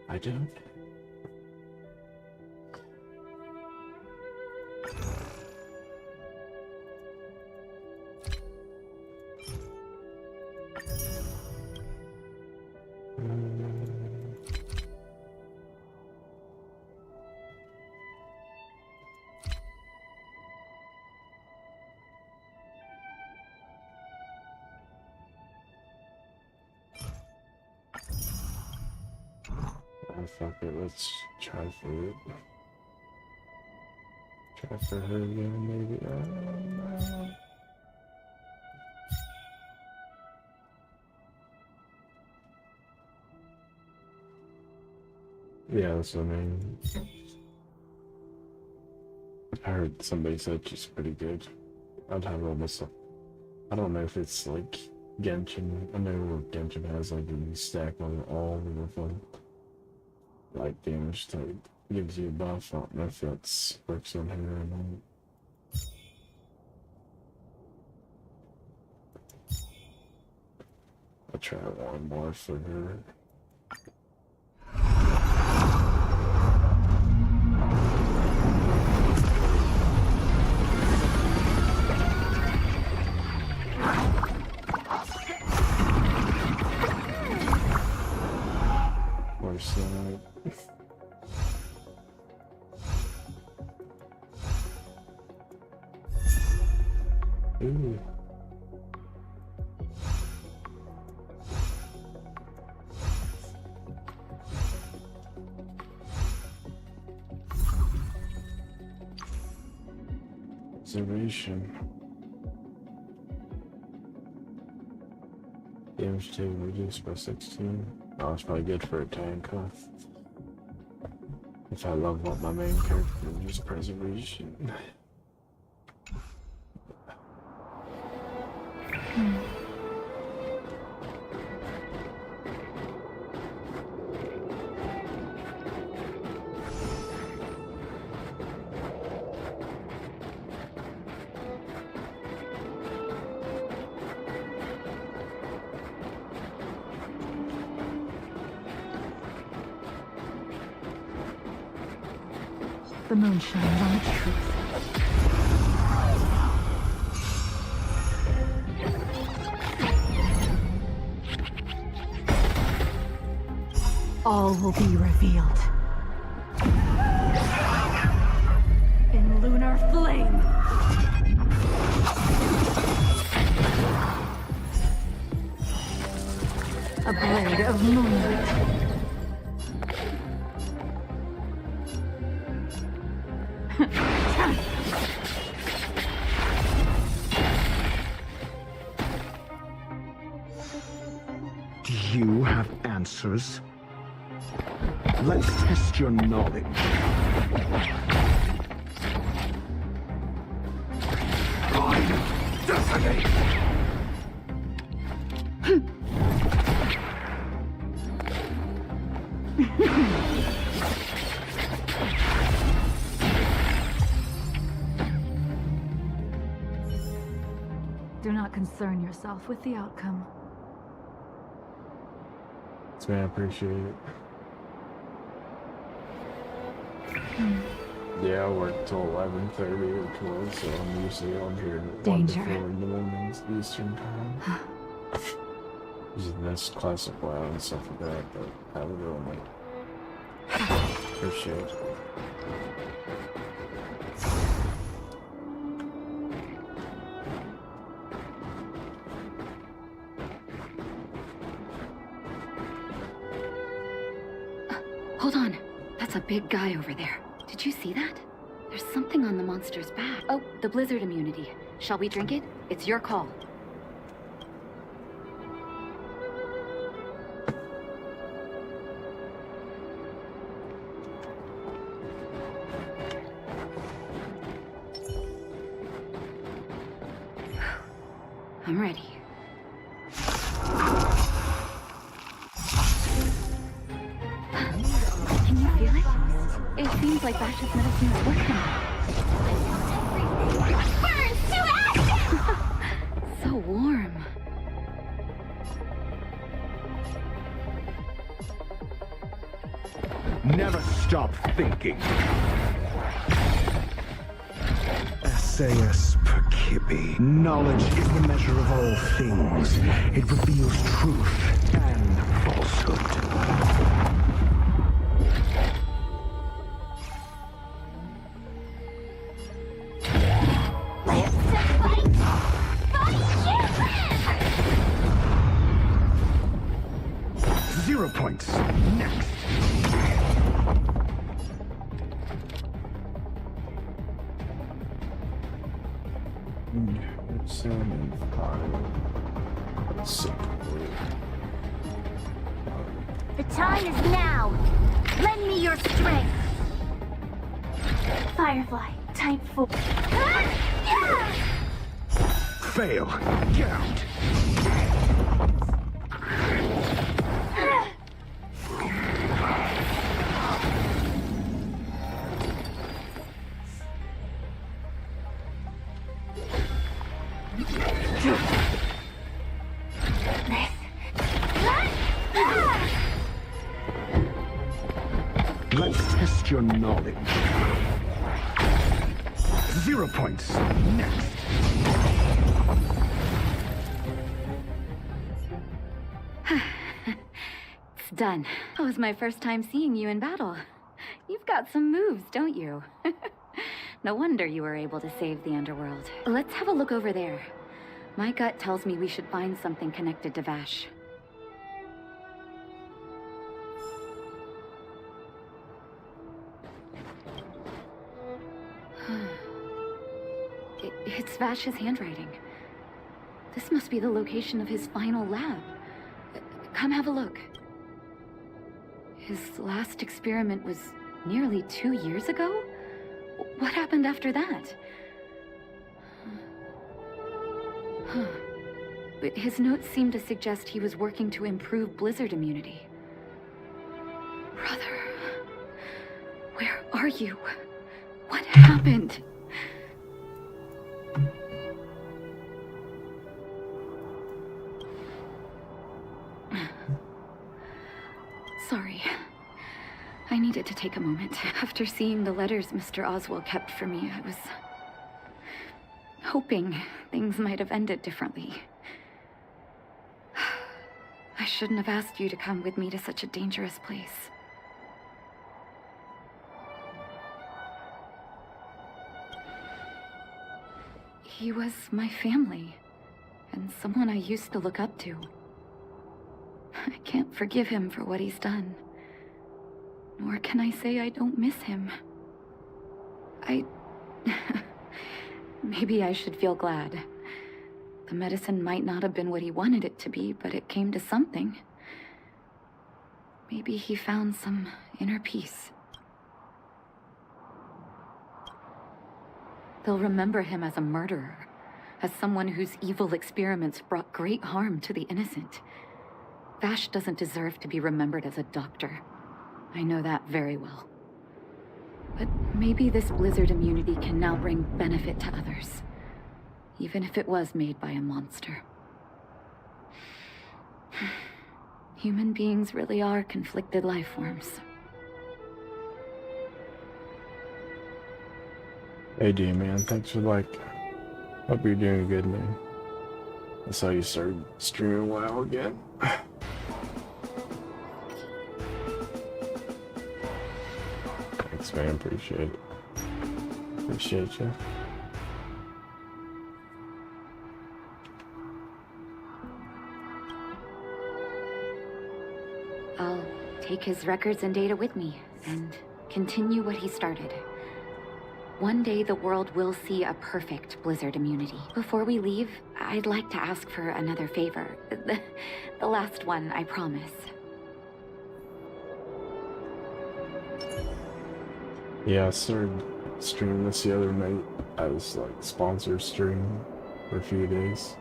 I don't. Fuck it, let's try for it. Try for her again, maybe. No. Yeah, that's what I mean. I heard somebody said she's pretty good. I'd have almost. I don't know if it's like Genshin. I know Genshin has like a stack on all of them. Like damage type gives you a buff. I don't know if that works on her or not. I'll try one more for her. More side. Ooh. Observation. Damage taken reduced by 16. Oh, it's probably good for a tank, huh? If I love what my main character is, preservation. The moon shines on the truth. All will be revealed. In lunar flame. A blade of moonlight. Do you have answers? Let's test your knowledge. Detonate! Do not concern yourself with the outcome. So I appreciate it. Yeah, I work till 11:30 or 12, so I'm usually on here at 1 to 4 in the mornings Eastern time. Using this classic WoW and stuff like that, but I would really appreciate it. Hold on. That's a big guy over there. Did you see that? There's something on the monster's back. Oh, the blizzard immunity. Shall we drink it? It's your call. I'm ready. Can you feel it? It seems like Vash's medicine is working. Everything burns to ashes! So warm. Never stop thinking. Essayus Percipi. Knowledge is the measure of all things. It reveals truth and falsehood. Points. Next. The time is now. Lend me your strength. Firefly, type 4. Fail. Get out. Let's test your knowledge. 0 points. Next. It's done. That was my first time seeing you in battle. You've got some moves, don't you? No wonder you were able to save the underworld. Let's have a look over there. My gut tells me we should find something connected to Vash. It's Vash's handwriting. This must be the location of his final lab. Come have a look. His last experiment was nearly 2 years ago? What happened after that? His notes seem to suggest he was working to improve blizzard immunity. Brother, where are you? What happened? Sorry. I needed to take a moment. After seeing the letters Mr. Oswald kept for me, I was hoping things might have ended differently. I shouldn't have asked you to come with me to such a dangerous place. He was my family, and someone I used to look up to. I can't forgive him for what he's done. Nor can I say I don't miss him. Maybe I should feel glad. The medicine might not have been what he wanted it to be, but it came to something. Maybe he found some inner peace. They'll remember him as a murderer, as someone whose evil experiments brought great harm to the innocent. Vash doesn't deserve to be remembered as a doctor. I know that very well. But maybe this blizzard immunity can now bring benefit to others, even if it was made by a monster. Human beings really are conflicted life forms. Hey D man, thanks for like. Hope you're doing good, man. I saw you started streaming WoW again. Thanks, man. Appreciate it. Appreciate you. I'll take his records and data with me and continue what he started. One day the world will see a perfect blizzard immunity. Before we leave, I'd like to ask for another favor. The last one, I promise. Yeah, I started streaming this the other night. I was like sponsored streaming for a few days,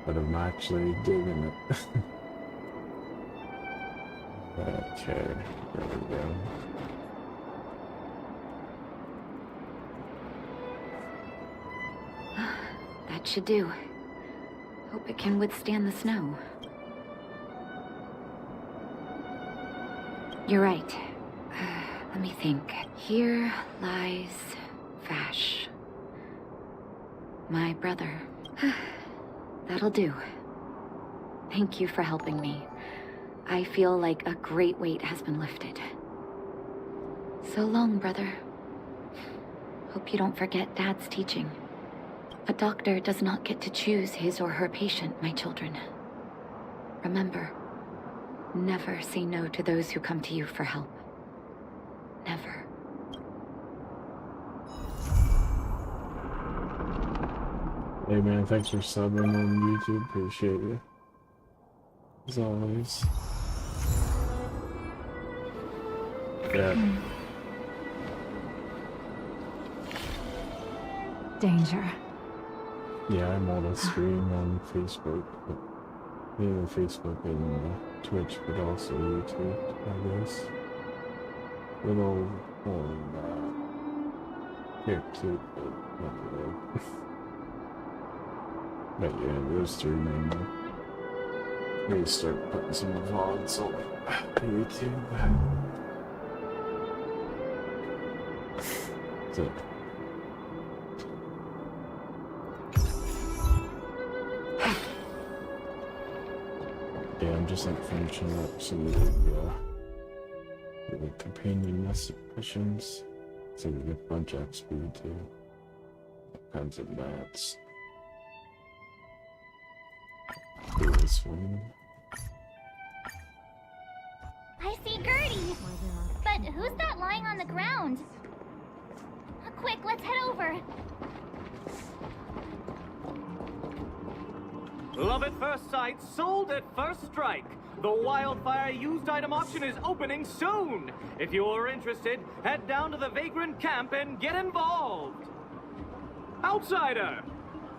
but I'm actually digging it. Okay, there we go. That should do. Hope it can withstand the snow. You're right. Let me think. Here lies Vash. My brother. That'll do. Thank you for helping me. I feel like a great weight has been lifted. So long, brother. Hope you don't forget Dad's teaching. A doctor does not get to choose his or her patient, my children. Remember, never say no to those who come to you for help. Never. Hey man, thanks for subbing on YouTube. Appreciate you. As always. Yeah. Danger. Yeah, I'm on a stream on Facebook, but mainly Facebook and Twitch, but also YouTube, I guess. Little here too, but not really. But yeah, those three mainly. Maybe start putting some vlogs on YouTube. So. Yeah, I'm just like finishing up some of the companion missions. So we get a bunch of XP too. All kinds of bats. Do this one. I see Gertie! But who's that lying on the ground? Quick, let's head over. Love at first sight, sold at first strike. The Wildfire used item auction is opening soon. If you're interested, head down to the Vagrant camp and get involved. Outsider!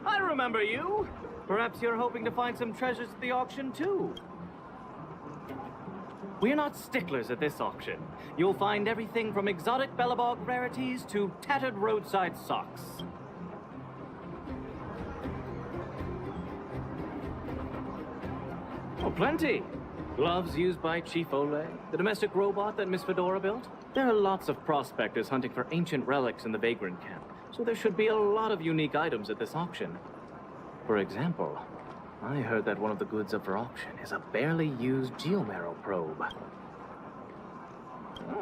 I remember you. Perhaps you're hoping to find some treasures at the auction too. We're not sticklers at this auction. You'll find everything from exotic Bellabog rarities to tattered roadside socks. Oh, plenty. Gloves used by Chief Ole, the domestic robot that Miss Fedora built. There are lots of prospectors hunting for ancient relics in the Vagrant camp, so there should be a lot of unique items at this auction. For example, I heard that one of the goods up for auction is a barely used geomarrow probe.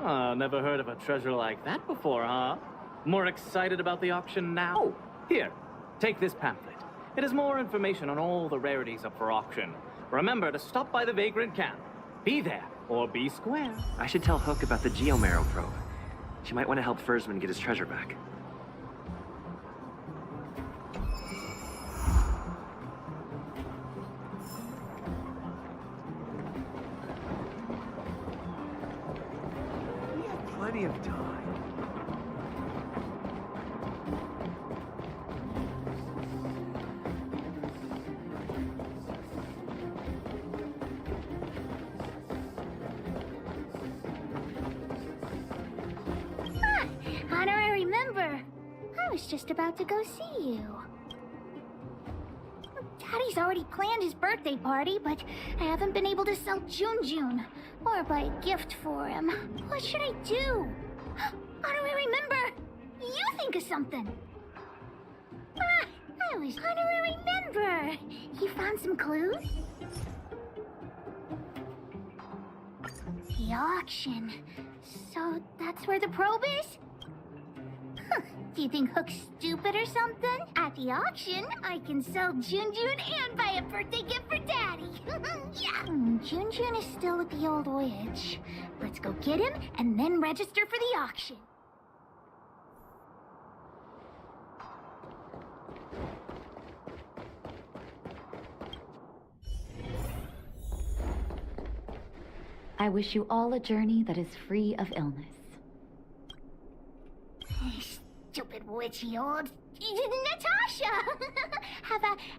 Ah, never heard of a treasure like that before, huh? More excited about the auction now? Oh, here, take this pamphlet. It has more information on all the rarities up for auction. Remember to stop by the Vagrant camp. Be there, or be square. I should tell Hook about the geomarrow probe. She might want to help Fursman get his treasure back. We have plenty of time. How do I remember? I was just about to go see you. Daddy Daddy's already planned his birthday party, but I haven't been able to sell Jun or buy a gift for him. What should I do? How do I remember? You think of something. How do I remember? You found some clues? The auction. So that's where the probe is? Do you think Hook's stupid or something? At the auction, I can sell Jun and buy a birthday gift for Daddy. Yeah. Jun is still with the old witch. Let's go get him and then register for the auction. I wish you all a journey that is free of illness. Stupid witchy old... Natasha!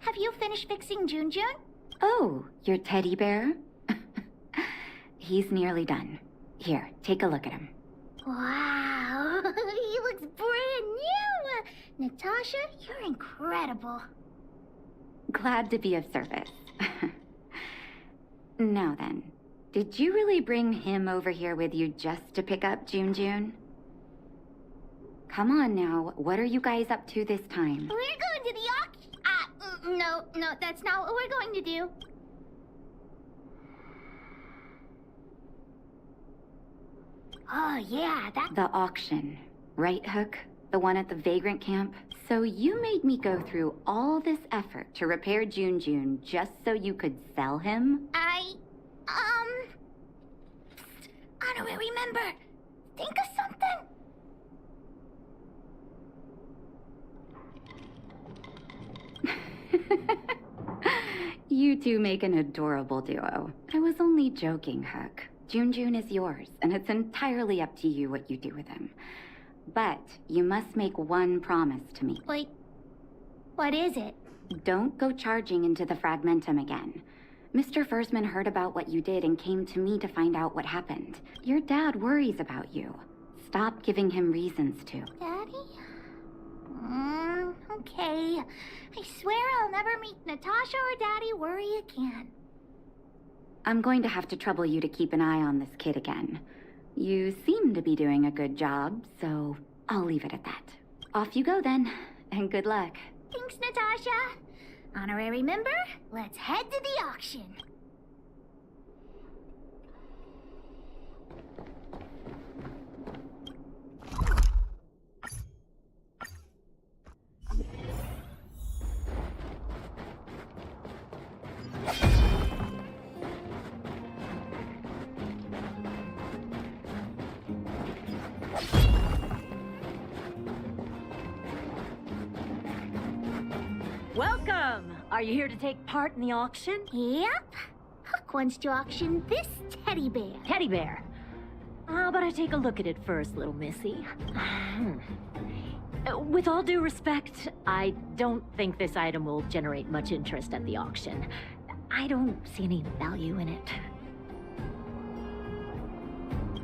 Have you finished fixing Jun? Oh, your teddy bear? He's nearly done. Here, take a look at him. Wow, he looks brand new! Natasha, you're incredible. Glad to be of service. Now then, did you really bring him over here with you just to pick up Jun? Come on now, what are you guys up to this time? We're going to the auction. No, that's not what we're going to do. Oh, yeah, The auction, right, Hook? The one at the Vagrant Camp? So you made me go through all this effort to repair Jun just so you could sell him? How do I remember? Think of something? You two make an adorable duo. I was only joking, Hook. Jun is yours, and it's entirely up to you what you do with him. But you must make one promise to me. Wait, what is it? Don't go charging into the Fragmentum again. Mr. Fursman heard about what you did and came to me to find out what happened. Your dad worries about you. Stop giving him reasons to. Daddy? Okay. I swear I'll never meet Natasha or Daddy worry again. I'm going to have to trouble you to keep an eye on this kid again. You seem to be doing a good job, so I'll leave it at that. Off you go then, and good luck. Thanks, Natasha. Honorary member, let's head to the auction. Welcome! Are you here to take part in the auction? Yep. Hook wants to auction this teddy bear. Teddy bear? How about I take a look at it first, little missy? With all due respect, I don't think this item will generate much interest at the auction. I don't see any value in it.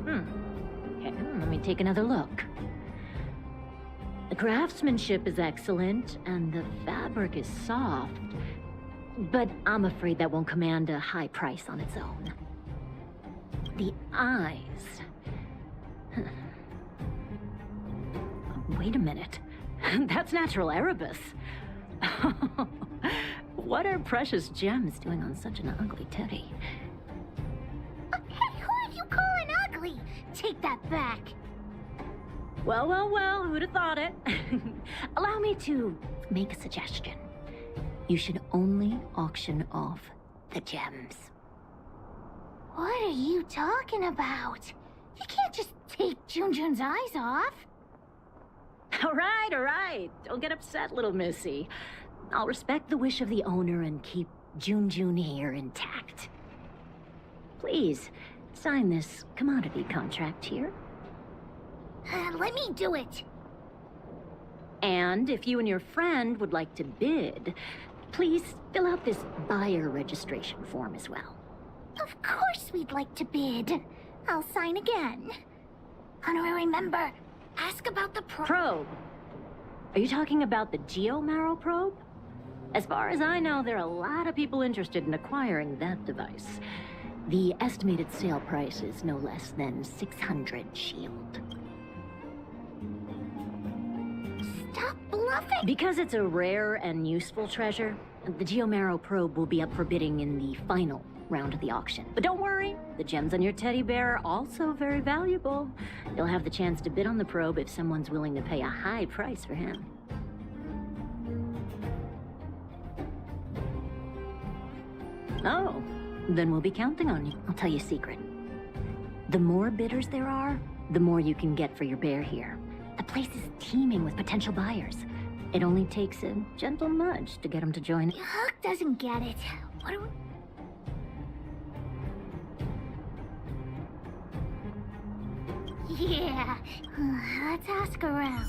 Okay, let me take another look. The craftsmanship is excellent, and the fabric is soft. But I'm afraid that won't command a high price on its own. The eyes... Wait a minute. That's natural Erebus. What are precious gems doing on such an ugly teddy? Hey, who are you calling ugly? Take that back. Well, who'd have thought it? Allow me to make a suggestion. You should only auction off the gems. What are you talking about? You can't just take Jun's eyes off. All right. Don't get upset, little missy. I'll respect the wish of the owner and keep Jun here intact. Please, sign this commodity contract here. Let me do it. And if you and your friend would like to bid, please fill out this buyer registration form as well. Of course we'd like to bid. I'll sign again. Honorary member, ask about the probe. Are you talking about the geomarrow probe? As far as I know, there are a lot of people interested in acquiring that device. The estimated sale price is no less than 600 shield. Stop bluffing! Because it's a rare and useful treasure, the Geomarrow probe will be up for bidding in the final round of the auction. But don't worry, the gems on your teddy bear are also very valuable. You'll have the chance to bid on the probe if someone's willing to pay a high price for him. Oh, then we'll be counting on you. I'll tell you a secret. The more bidders there are, the more you can get for your bear here. The place is teeming with potential buyers. It only takes a gentle nudge to get them to join. Hook doesn't get it. What do we... Yeah, let's ask around.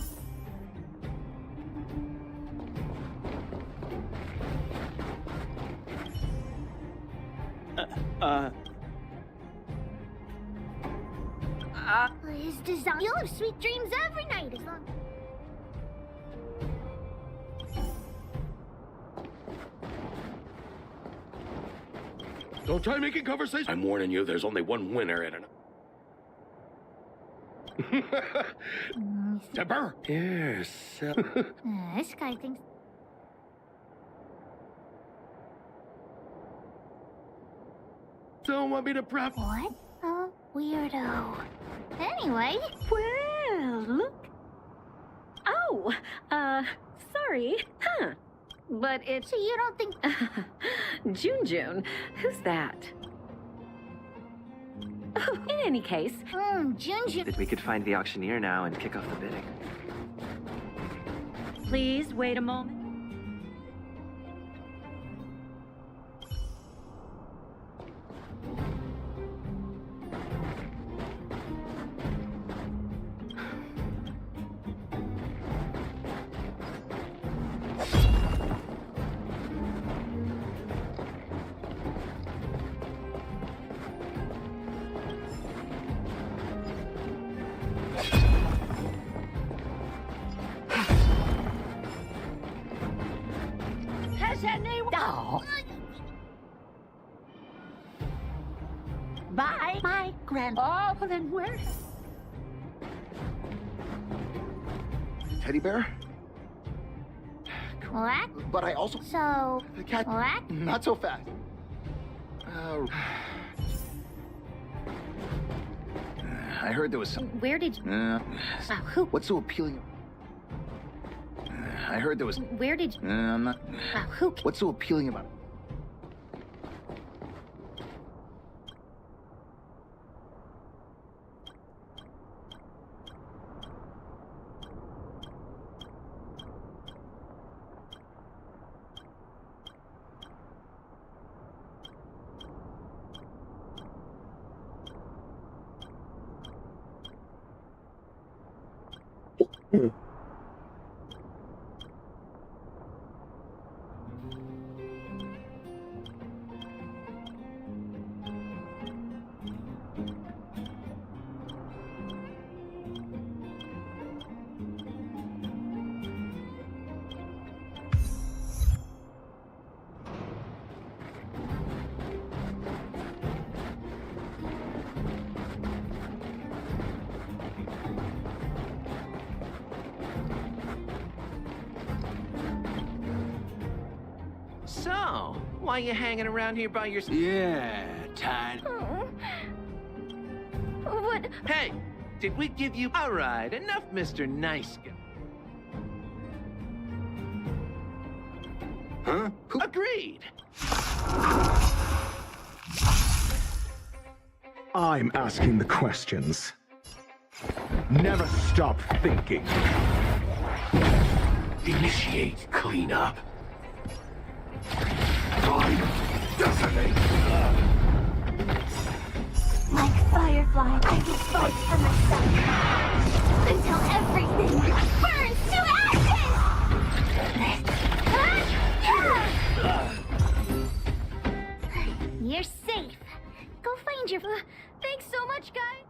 His design. You'll have sweet dreams every night as long. Don't try making conversation. I'm warning you, there's only one winner in an... Temper! Yes. This guy thinks... Don't want me to prep. What a weirdo. Anyway... Well, look. Oh, sorry. Huh. But it's... So you don't think... June, who's that? Oh, in any case... June. We could find the auctioneer now and kick off the bidding. Please wait a moment. Bye, my grand. Oh, then where? Teddy bear? What? But I also... So... The cat... What? Not so fast. I heard there was some... Where did you... who? What's so appealing... I heard there was... Where did you... I'm not... who... What's so appealing about it? So, why you hanging around here by yourself? Yeah, Tide. What? Hey, did we give you... All right, enough, Mr. Nice Guy. Huh? Agreed. I'm asking the questions. Never stop thinking. Initiate cleanup. Detonate. Like Firefly, I can fight for myself. Until everything burns to ashes! You're safe. Go find your... Thanks so much, guy.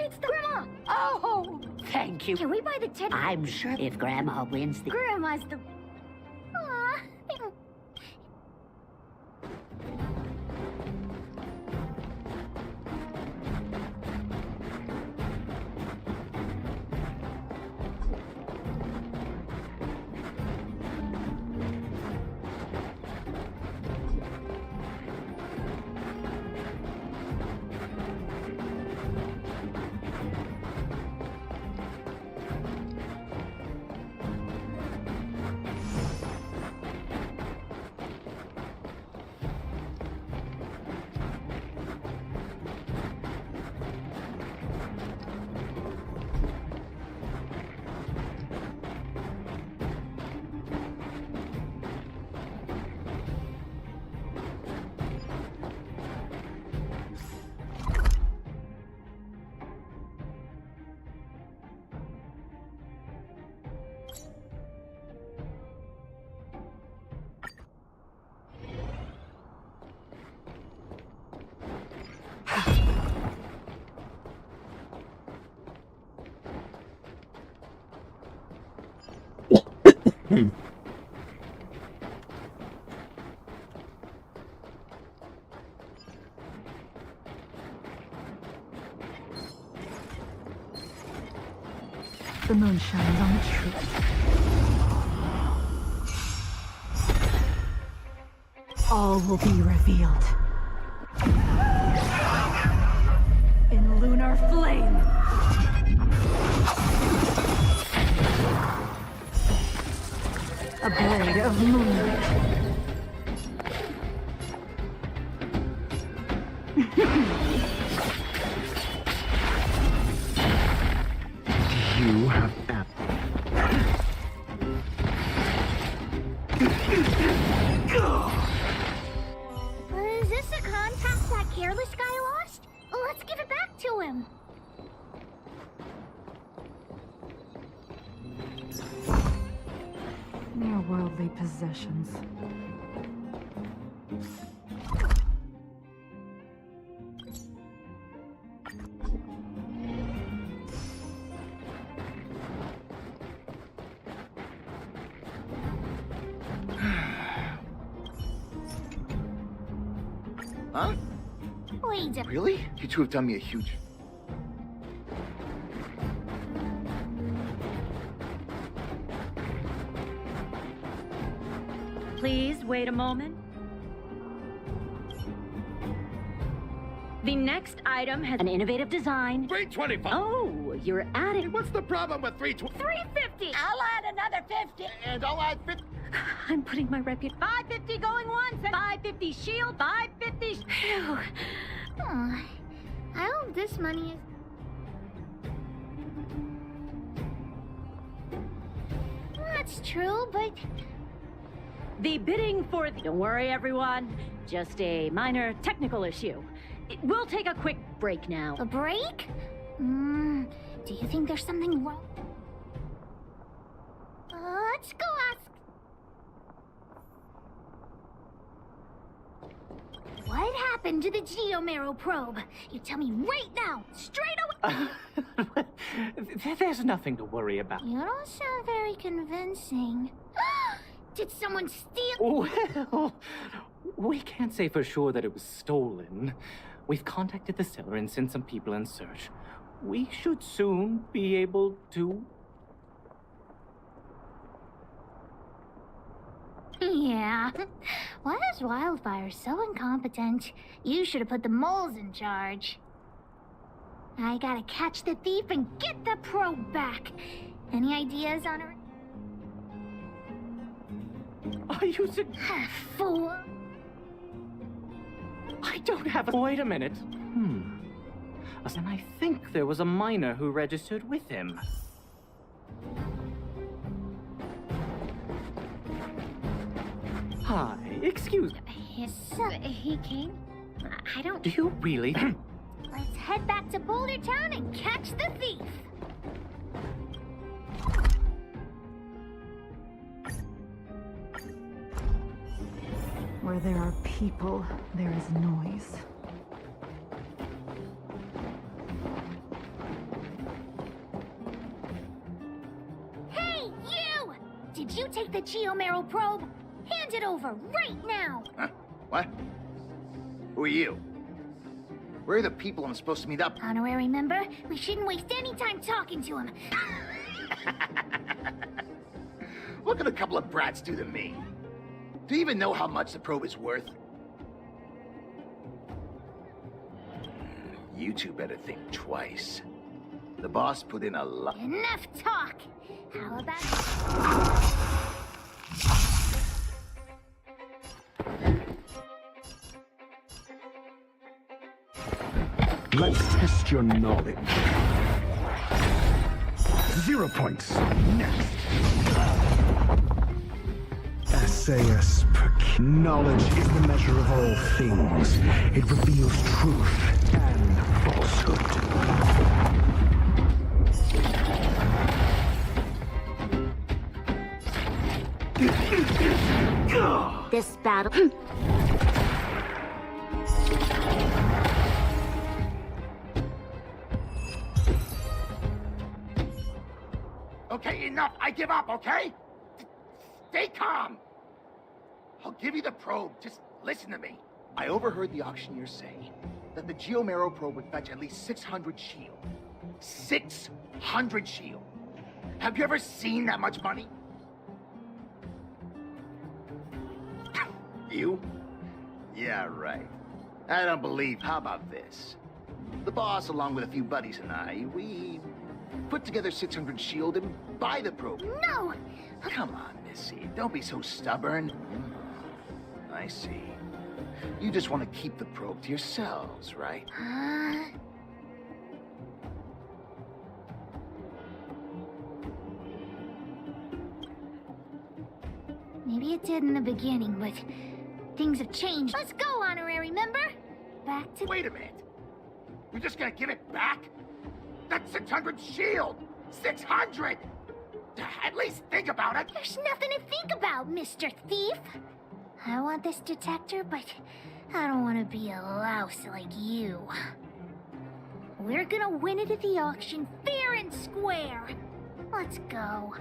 it's the Grandma! Oh! Thank you. Can we buy the ticket? I'm sure if Grandma wins the... Grandma's the... Aw. The moon shines on the truth. All will be revealed. In lunar flame. A blade of moonlight. You have Is this a contact that careless guy lost? Let's give it back to him. Mere worldly possessions. Huh? Wait a... Really? You two have done me a huge... Please wait a moment. The next item has an innovative design. 325. Oh, you're at it. What's the problem with 320? 350. I'll add another 50. And I'll add 50. I'm putting my reputation. 550 going once, and 550 shield, 550. Phew. Oh, I hope this money is... That's true, but... The bidding for... Don't worry, everyone. Just a minor technical issue. We'll take a quick break now. A break? Do you think there's something wrong? Let's go ask... What happened to the Geomero probe? You tell me right now, straight away! There's nothing to worry about. You don't sound very convincing. Did someone steal? Well, we can't say for sure that it was stolen. We've contacted the seller and sent some people in search. We should soon be able to... Yeah. Why is Wildfire so incompetent? You should have put the moles in charge. I gotta catch the thief and get the probe back. Any ideas on her? Are you Fool. I don't have a... Wait a minute. And I think there was a miner who registered with him. Hi, excuse me. He came? I don't... Do you really? Let's head back to Boulder Town and catch the thief. Where there are people, there is noise. did you take the Geomarrow probe? Hand it over right now! Huh? What? Who are you? Where are the people I'm supposed to meet up? Honorary member, we shouldn't waste any time talking to him. Look at a couple of brats do to me. Do you even know how much the probe is worth? You two better think twice. The boss put in a lot. Enough talk! How about... Let's test your knowledge. 0 points. Next. SAS knowledge is the measure of all things. It reveals truth and falsehood. This battle... Okay, enough! I give up, okay? Stay calm! I'll give you the probe, just listen to me. I overheard the auctioneer say that the Geomarrow probe would fetch at least 600 shield. 600 shield! Have you ever seen that much money? You? Yeah, right. I don't believe. How about this? The boss, along with a few buddies and I, we put together 600 shield and buy the probe. No! Come on, Missy. Don't be so stubborn. I see. You just want to keep the probe to yourselves, right? Maybe it did in the beginning, but things have changed. Let's go, honorary member! Back to... Wait a minute! You're just gonna give it back? That's 600 shield! 600! At least think about it! There's nothing to think about, Mr. Thief! I want this detector, but I don't want to be a louse like you. We're gonna win it at the auction fair and square! Let's go.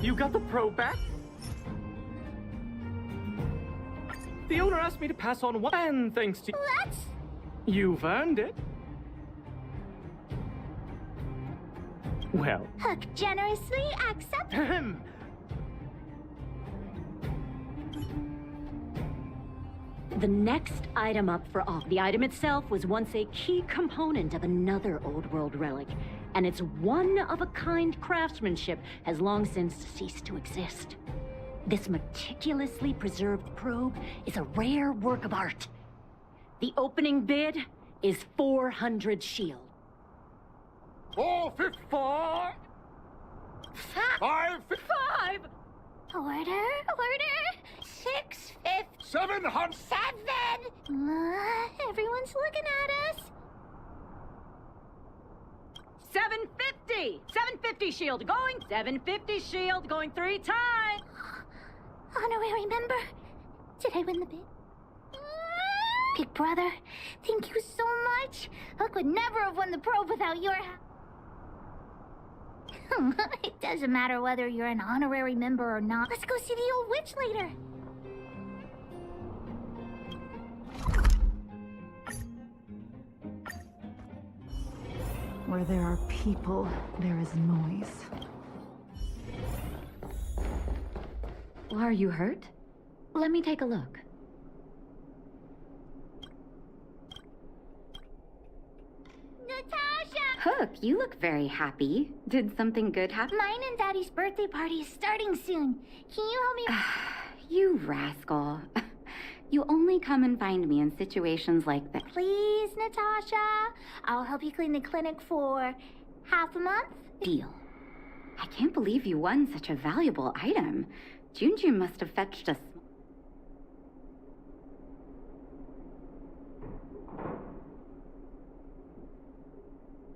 You got the probe back? The owner asked me to pass on one, and thanks to... Let's... You've earned it. Well... Hook generously accept... The next item up for all. The item itself was once a key component of another old world relic, and its one-of-a-kind craftsmanship has long since ceased to exist. This meticulously preserved probe is a rare work of art. The opening bid is 400 shield. 454! 550! 5! Order! 650! 700! 7! Everyone's looking at us! 750! 750 shield going! 750 shield going 3 times! Honorary member, did I win the bid? Big brother, thank you so much. Hook would never have won the probe without your help. It doesn't matter whether you're an honorary member or not. Let's go see the old witch later. Where there are people, there is noise. Are you hurt? Let me take a look. Natasha! Hook, you look very happy. Did something good happen? Mine and Daddy's birthday party is starting soon. Can you help me? You rascal. You only come and find me in situations like that. Please, Natasha. I'll help you clean the clinic for half a month. Deal. I can't believe you won such a valuable item. Junjun must have fetched us.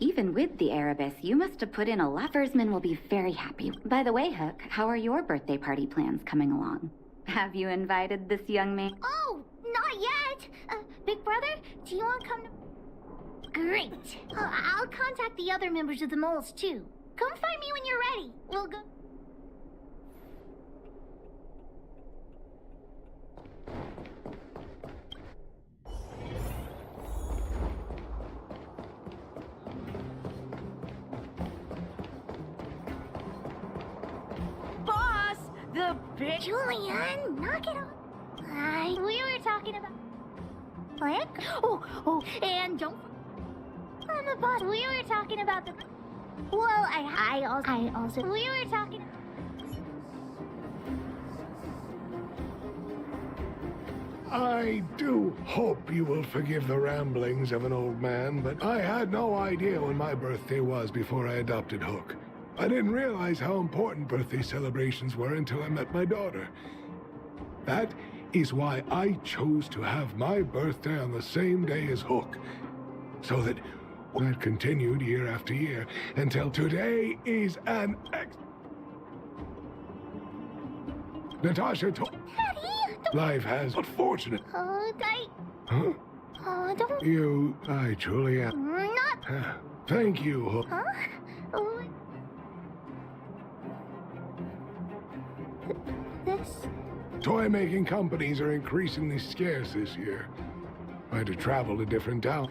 Even with the Erebus, you must have put in a lot. Fursman will be very happy. By the way, Hook, how are your birthday party plans coming along? Have you invited this young man? Oh, not yet. Big brother, do you want to come to... Great. I'll contact the other members of the moles, too. Come find me when you're ready. We'll go... Boss! The big... Julian, knock it off. We were talking about... Click? Oh, and don't... I'm the boss. We were talking about the... Well, I also... We were talking... I do hope you will forgive the ramblings of an old man, but I had no idea when my birthday was before I adopted Hook. I didn't realize how important birthday celebrations were until I met my daughter. That is why I chose to have my birthday on the same day as Hook, so that continued year after year until today is an Natasha told... Daddy, don't... Life has... Unfortunate. Oh, Huh? Oh, don't... You... I truly am... Not... Thank you, Hook. Huh? Oh... This... Toy-making companies are increasingly scarce this year. I had to travel to different towns.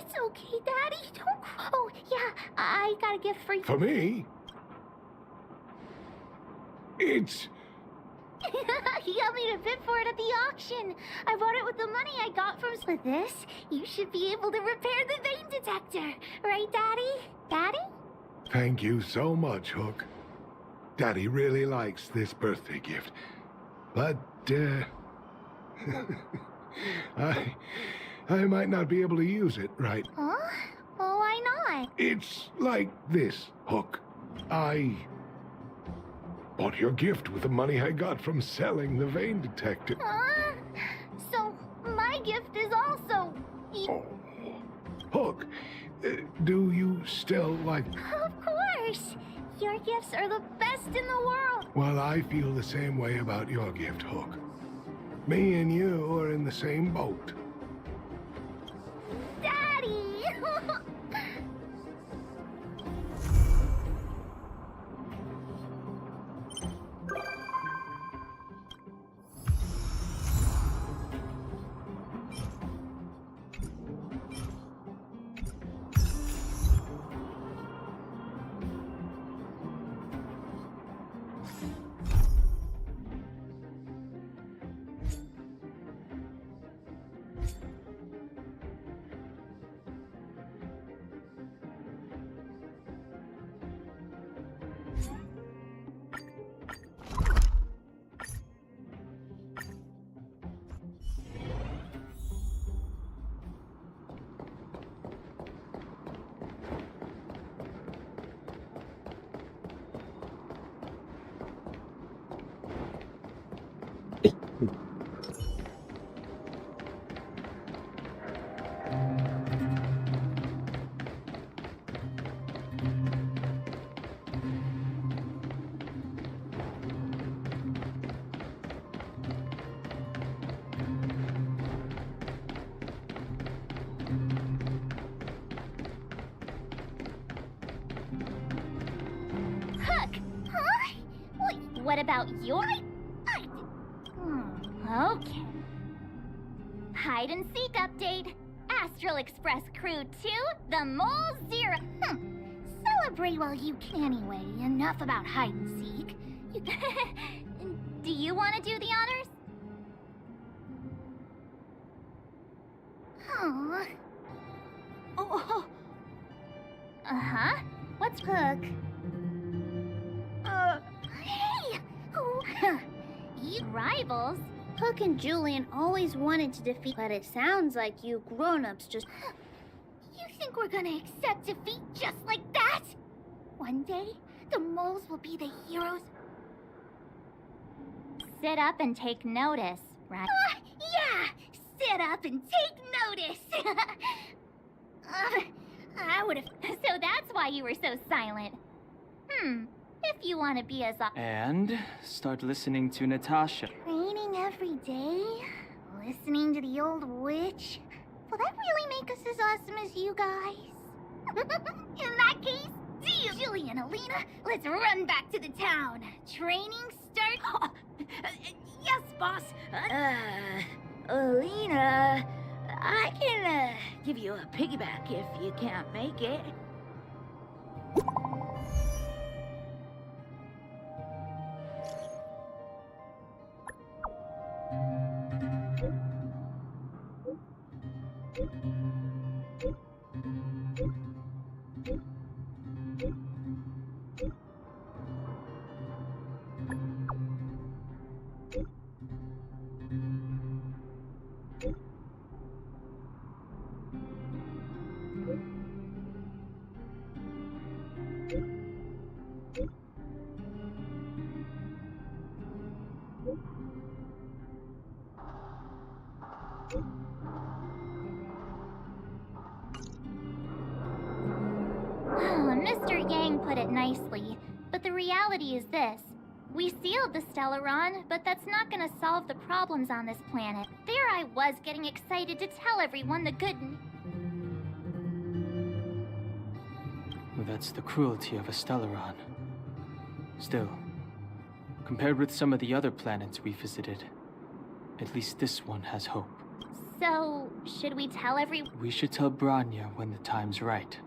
It's okay, Daddy. Don't... Oh, yeah, I got a gift for you. For me? It's... He got me to bid for it at the auction. I bought it with the money I got from... With this, you should be able to repair the vein detector. Right, Daddy? Daddy? Thank you so much, Hook. Daddy really likes this birthday gift. But, I might not be able to use it, right? Huh? Well, why not? It's like this, Hook. I bought your gift with the money I got from selling the vein detector. So, my gift is also... Oh. Hook, do you still like... Of course! Your gifts are the best in the world! Well, I feel the same way about your gift, Hook. Me and you are in the same boat. Daddy! What about your... Okay. Hide and seek update. Astral Express Crew 2, the Mole Zero. Celebrate while you can. Anyway, enough about hide and seek. Do you want to do the honors? Oh. Uh-huh. What's Hook? Hey! You rivals? Hook and Julian always wanted to defeat, but it sounds like you grown-ups just... You think we're gonna accept defeat just like that? One day, the moles will be the heroes. Sit up and take notice, right? Yeah! Sit up and take notice! I would've... So that's why you were so silent. If you want to be as... And start listening to Natasha. Training every day? Listening to the old witch? Will that really make us as awesome as you guys? In that case, deal! Julie and Alina, let's run back to the town. Training start... yes, boss. Alina, I can give you a piggyback if you can't make it. Mr. Yang put it nicely, but the reality is this. We sealed the Stellaron, but that's not gonna solve the problems on this planet. There I was getting excited to tell everyone the good Well, that's the cruelty of a Stellaron. Still, compared with some of the other planets we visited, at least this one has hope. So, should we tell We should tell Branya when the time's right.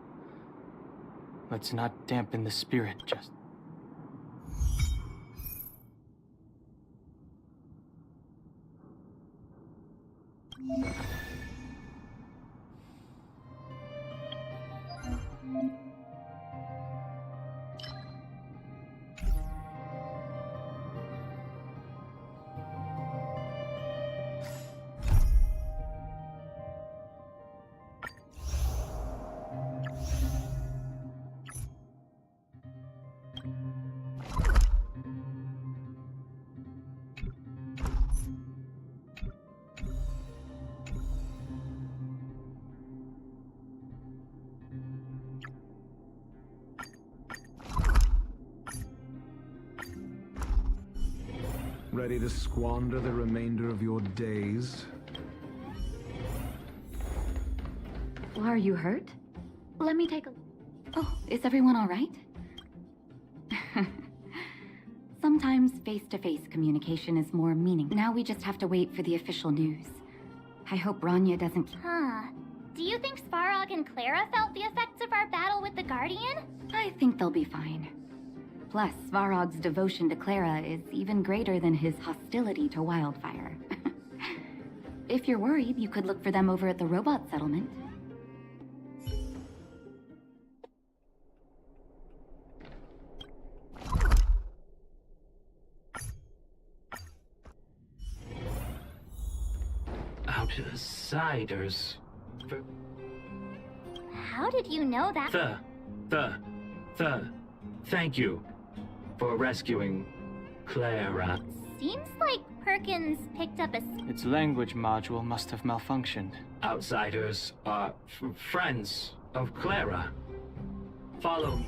Let's not dampen the spirit just... Ready to squander the remainder of your days? Are you hurt? Let me take a... Oh, is everyone all right? Sometimes face-to-face communication is more meaningful. Now we just have to wait for the official news. I hope Branya doesn't... Do you think Svarog and Clara felt the effects of our battle with the Guardian? I think they'll be fine. Plus, Svarog's devotion to Clara is even greater than his hostility to Wildfire. If you're worried, you could look for them over at the robot settlement. Outsiders. How did you know that? Thank you for rescuing Clara. Seems like Perkins picked up a... Its language module must have malfunctioned. Outsiders are friends of Clara. Follow me.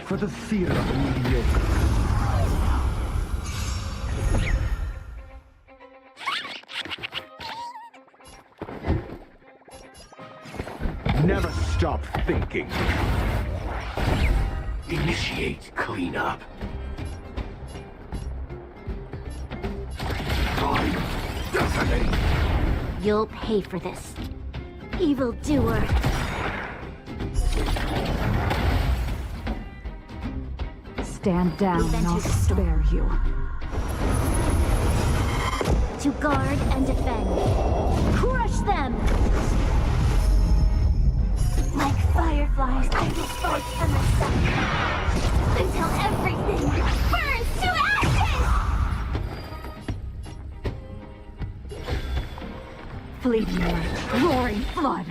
For the fear of the mediocre. Never stop thinking. Initiate cleanup. Detonate. You'll pay for this, evildoer. Stand down and I'll spare you. To guard and defend. Crush them! Like fireflies, I will fight for myself. Until everything burns to ashes! Fleeting light, roaring flood.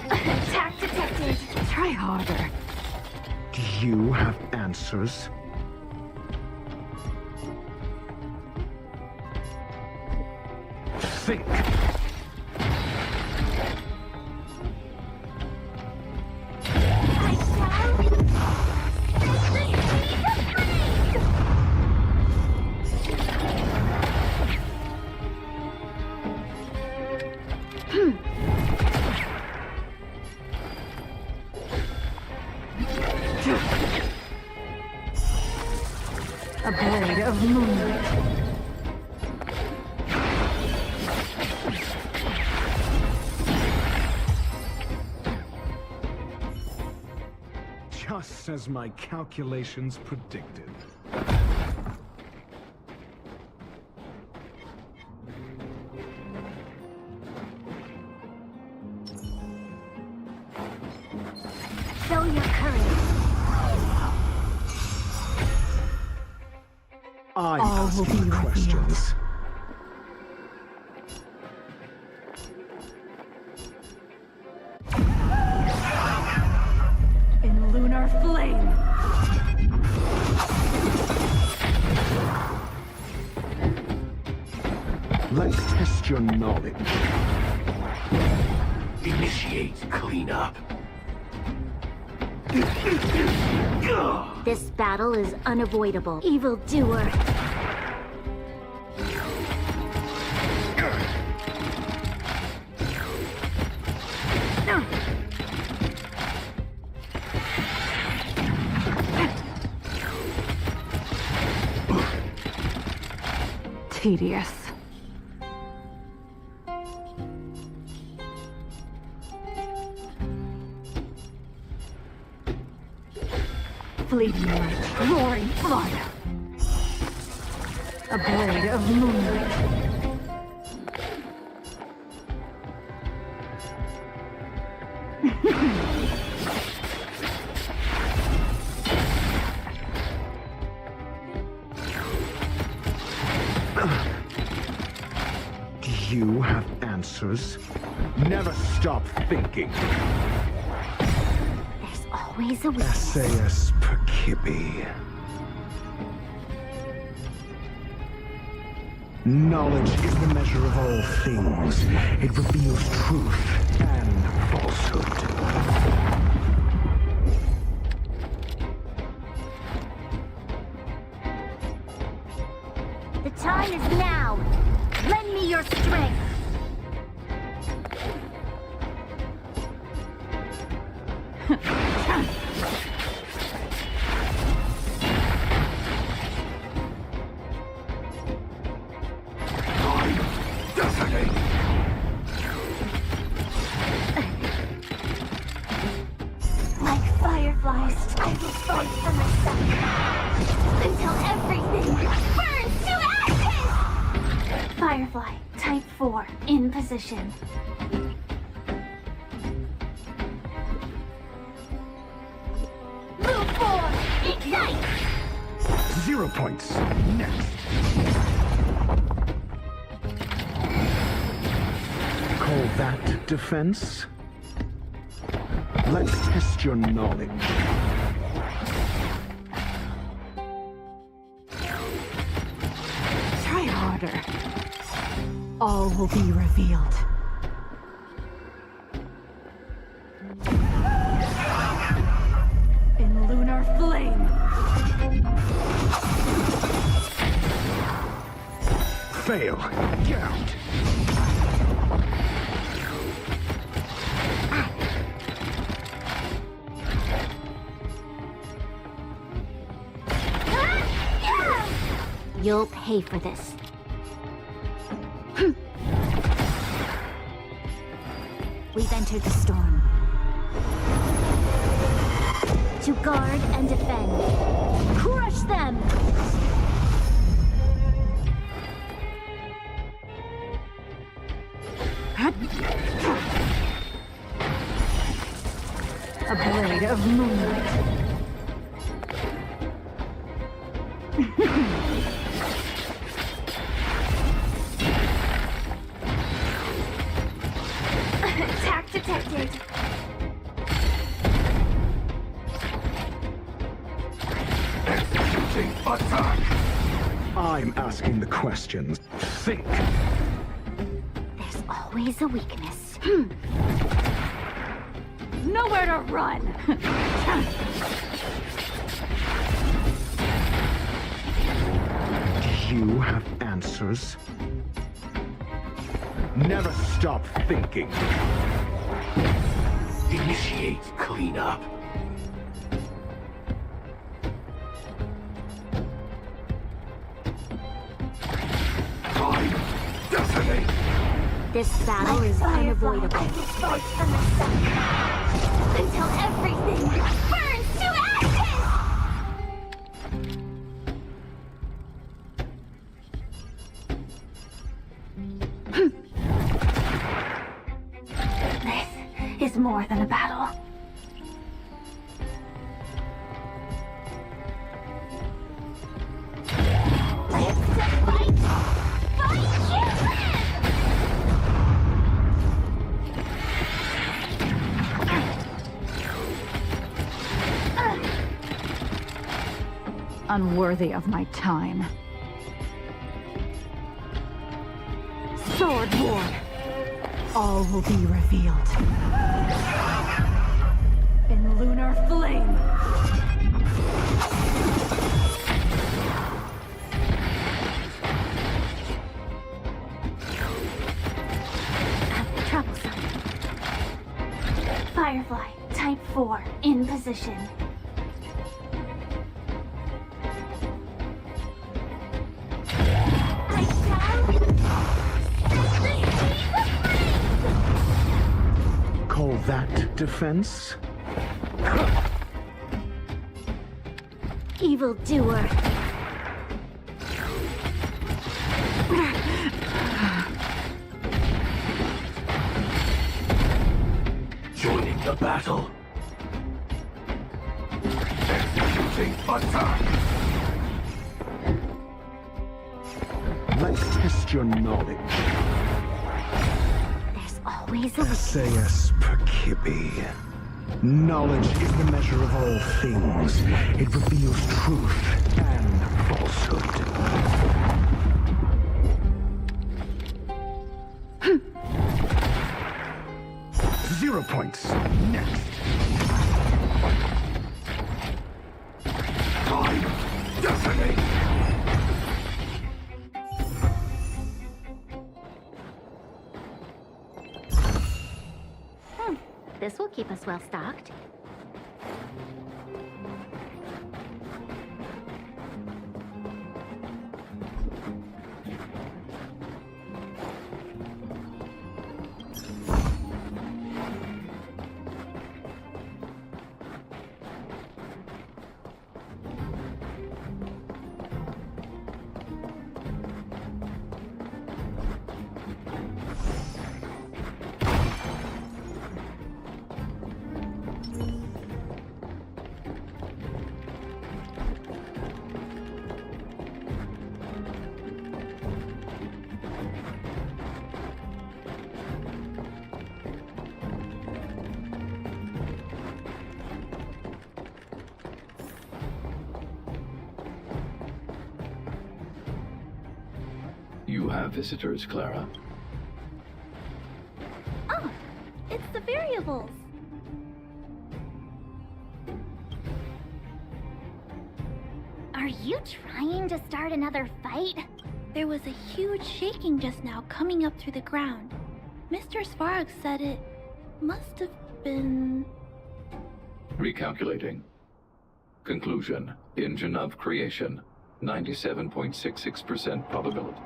Attack detected. Try harder. Do you have answers? Think. A blade of moonlight. Just as my calculations predicted. Show your courage. I'm All will asking be questions. In lunar flame. Let's test your knowledge. Initiate cleanup. This battle is unavoidable. Evildoer. Tedious. Fleeting light, roaring flood. A blade of moonlight. Do you have answers? Never stop thinking. There's always a weakness. SAS Perkibi. Knowledge is the measure of all things. It reveals truth and falsehood. The time is now. Lend me your strength. Like fireflies, I will fight for myself until everything burns to ashes! Firefly, type 4, in position. Move forward! Ignite! 0 points. Next. Call that defense? Let's test your knowledge. Try harder. All will be revealed. In lunar flame. Fail. Get out. You'll pay for this. We've entered the storm. To guard and defend. Crush them! of moonlight. Attack detected. Executing attack. I'm asking the questions. Think. There's always a weakness. Nowhere to run. Do you have answers? Never stop thinking. Initiate cleanup. Time. Decimate. This battle is unavoidable. I will fight for myself until everything burns to ashes! This is more than a battle. Live to fight! Fight you Unworthy of my time. Sword War. All will be revealed. In lunar flame. Troublesome. Firefly, type 4, in position. Call that defense? Evildoer. Joining the battle. Executing attack. Let's test your knowledge. Always a SAS Perkibi. Knowledge is the measure of all things. It reveals truth and falsehood. 0 points. Next. Time. Decimate. This will keep us well stocked. You have visitors, Clara. Oh, it's the variables. Are you trying to start another fight? There was a huge shaking just now coming up through the ground. Mr. Svarog said it must have been... Recalculating. Conclusion. Engine of creation. 97.66% probability.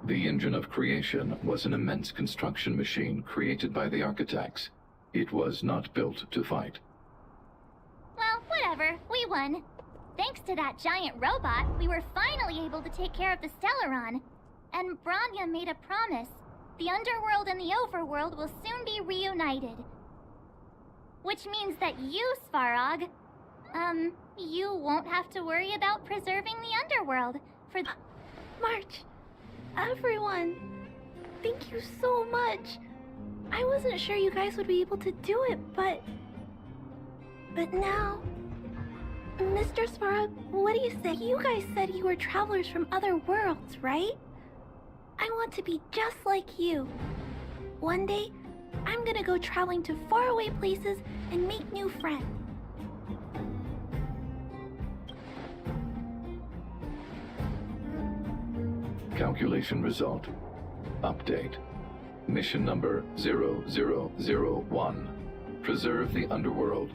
The engine of creation was an immense construction machine created by the architects. It was not built to fight. Well, whatever. We won. Thanks to that giant robot, we were finally able to take care of the Stellaron. And Branya made a promise. the underworld and the overworld will soon be reunited. Which means that you, Svarog, you won't have to worry about preserving the underworld for the... March, everyone, thank you so much. I wasn't sure you guys would be able to do it, but now... Mr. Svarog, what do you say? You guys said you were travelers from other worlds, right? I want to be just like you. One day, I'm gonna go traveling to faraway places and make new friends. Calculation result. Update. Mission number 0001. Preserve the underworld.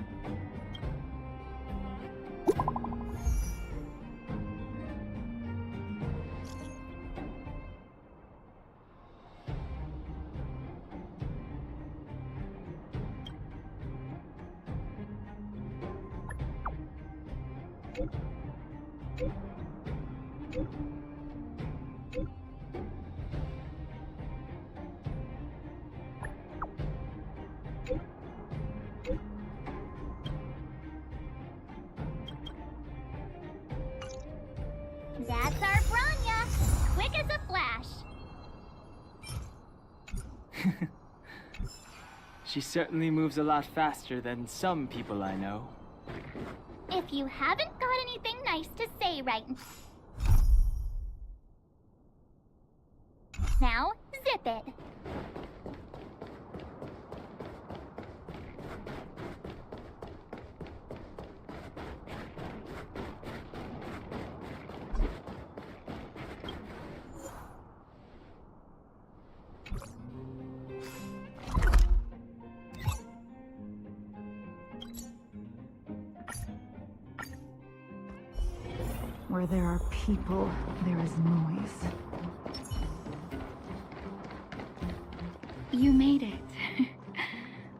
That's our Branya, quick as a flash. She certainly moves a lot faster than some people I know. If you haven't got anything nice to say right now, zip it. Where there are people, there is noise. You made it.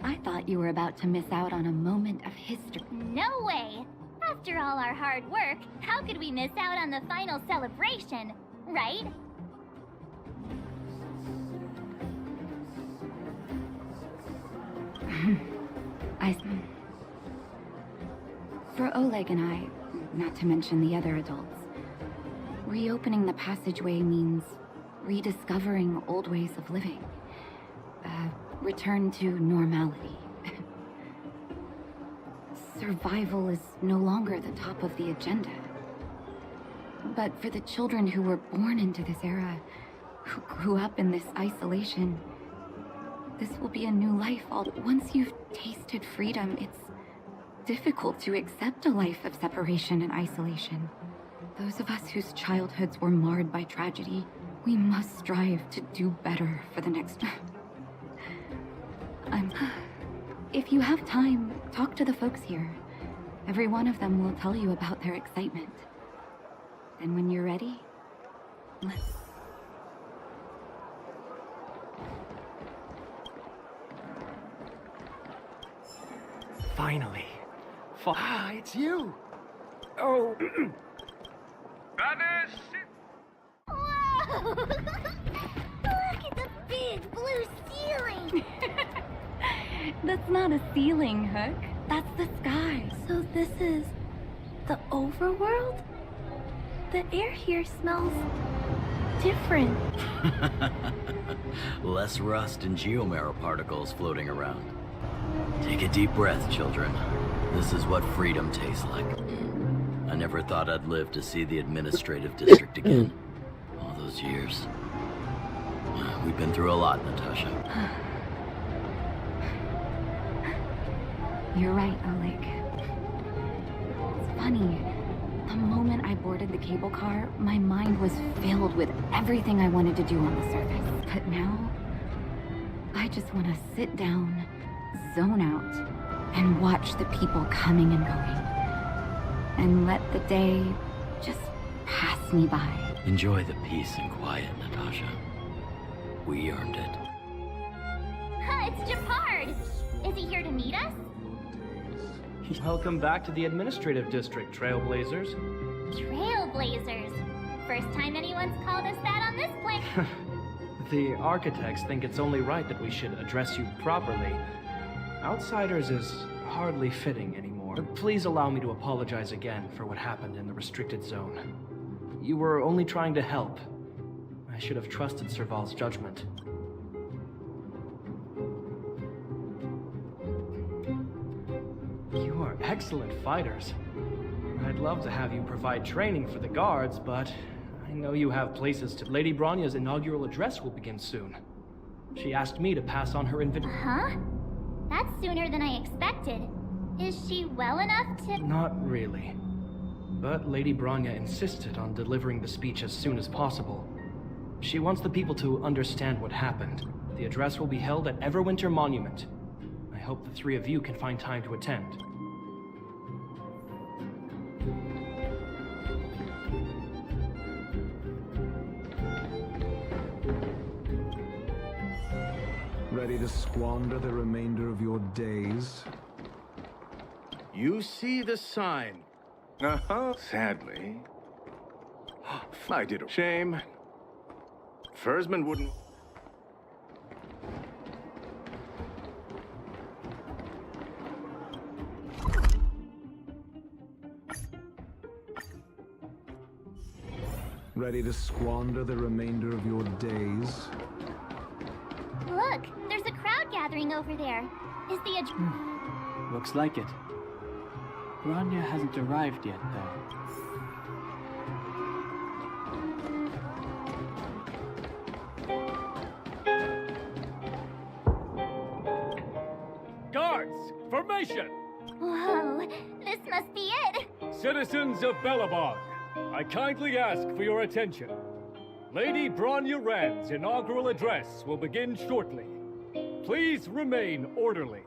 I thought you were about to miss out on a moment of history. No way! After all our hard work, how could we miss out on the final celebration, right? For Oleg and I, not to mention the other adults, reopening the passageway means rediscovering old ways of living. Return to normality. Survival is no longer the top of the agenda. But for the children who were born into this era, who grew up in this isolation, this will be a new life. Once you've tasted freedom, it's difficult to accept a life of separation and isolation. Those of us whose childhoods were marred by tragedy, we must strive to do better for the next... If you have time, talk to the folks here. Every one of them will tell you about their excitement. Then when you're ready, let's... Finally. It's you! Oh. Whoa! Look at the big blue ceiling! That's not a ceiling, Hook. That's the sky. So this is the overworld? The air here smells different. Less rust and geomarrow particles floating around. Take a deep breath, children. This is what freedom tastes like. I never thought I'd live to see the administrative district again. All those years. We've been through a lot, Natasha. You're right, Oleg. It's funny. The moment I boarded the cable car, my mind was filled with everything I wanted to do on the surface. But now, I just want to sit down, zone out, and watch the people coming and going. And let the day just pass me by. Enjoy the peace and quiet, Natasha. We earned it. It's Japard! Is he here to meet us? Welcome back to the administrative district, Trailblazers. Trailblazers. First time anyone's called us that on this planet. The architects think it's only right that we should address you properly. Outsiders is hardly fitting anymore. Please allow me to apologize again for what happened in the restricted zone. You were only trying to help. I should have trusted Serval's judgment. You are excellent fighters. I'd love to have you provide training for the guards, but I know you have places to... Lady Bronya's inaugural address will begin soon. She asked me to pass on her invitation. Huh? That's sooner than I expected. Is she well enough to... Not really. But Lady Bronya insisted on delivering the speech as soon as possible. She wants the people to understand what happened. The address will be held at Everwinter Monument. I hope the three of you can find time to attend. Ready to squander the remainder of your days? You see the sign. Sadly. I did a shame. Fursman wouldn't... Ready to squander the remainder of your days? Look, there's a crowd gathering over there. Is the Looks like it. Bronya hasn't arrived yet, though. Guards, formation! Whoa, this must be it! Citizens of Belobog, I kindly ask for your attention. Lady Bronya Rand's inaugural address will begin shortly. Please remain orderly.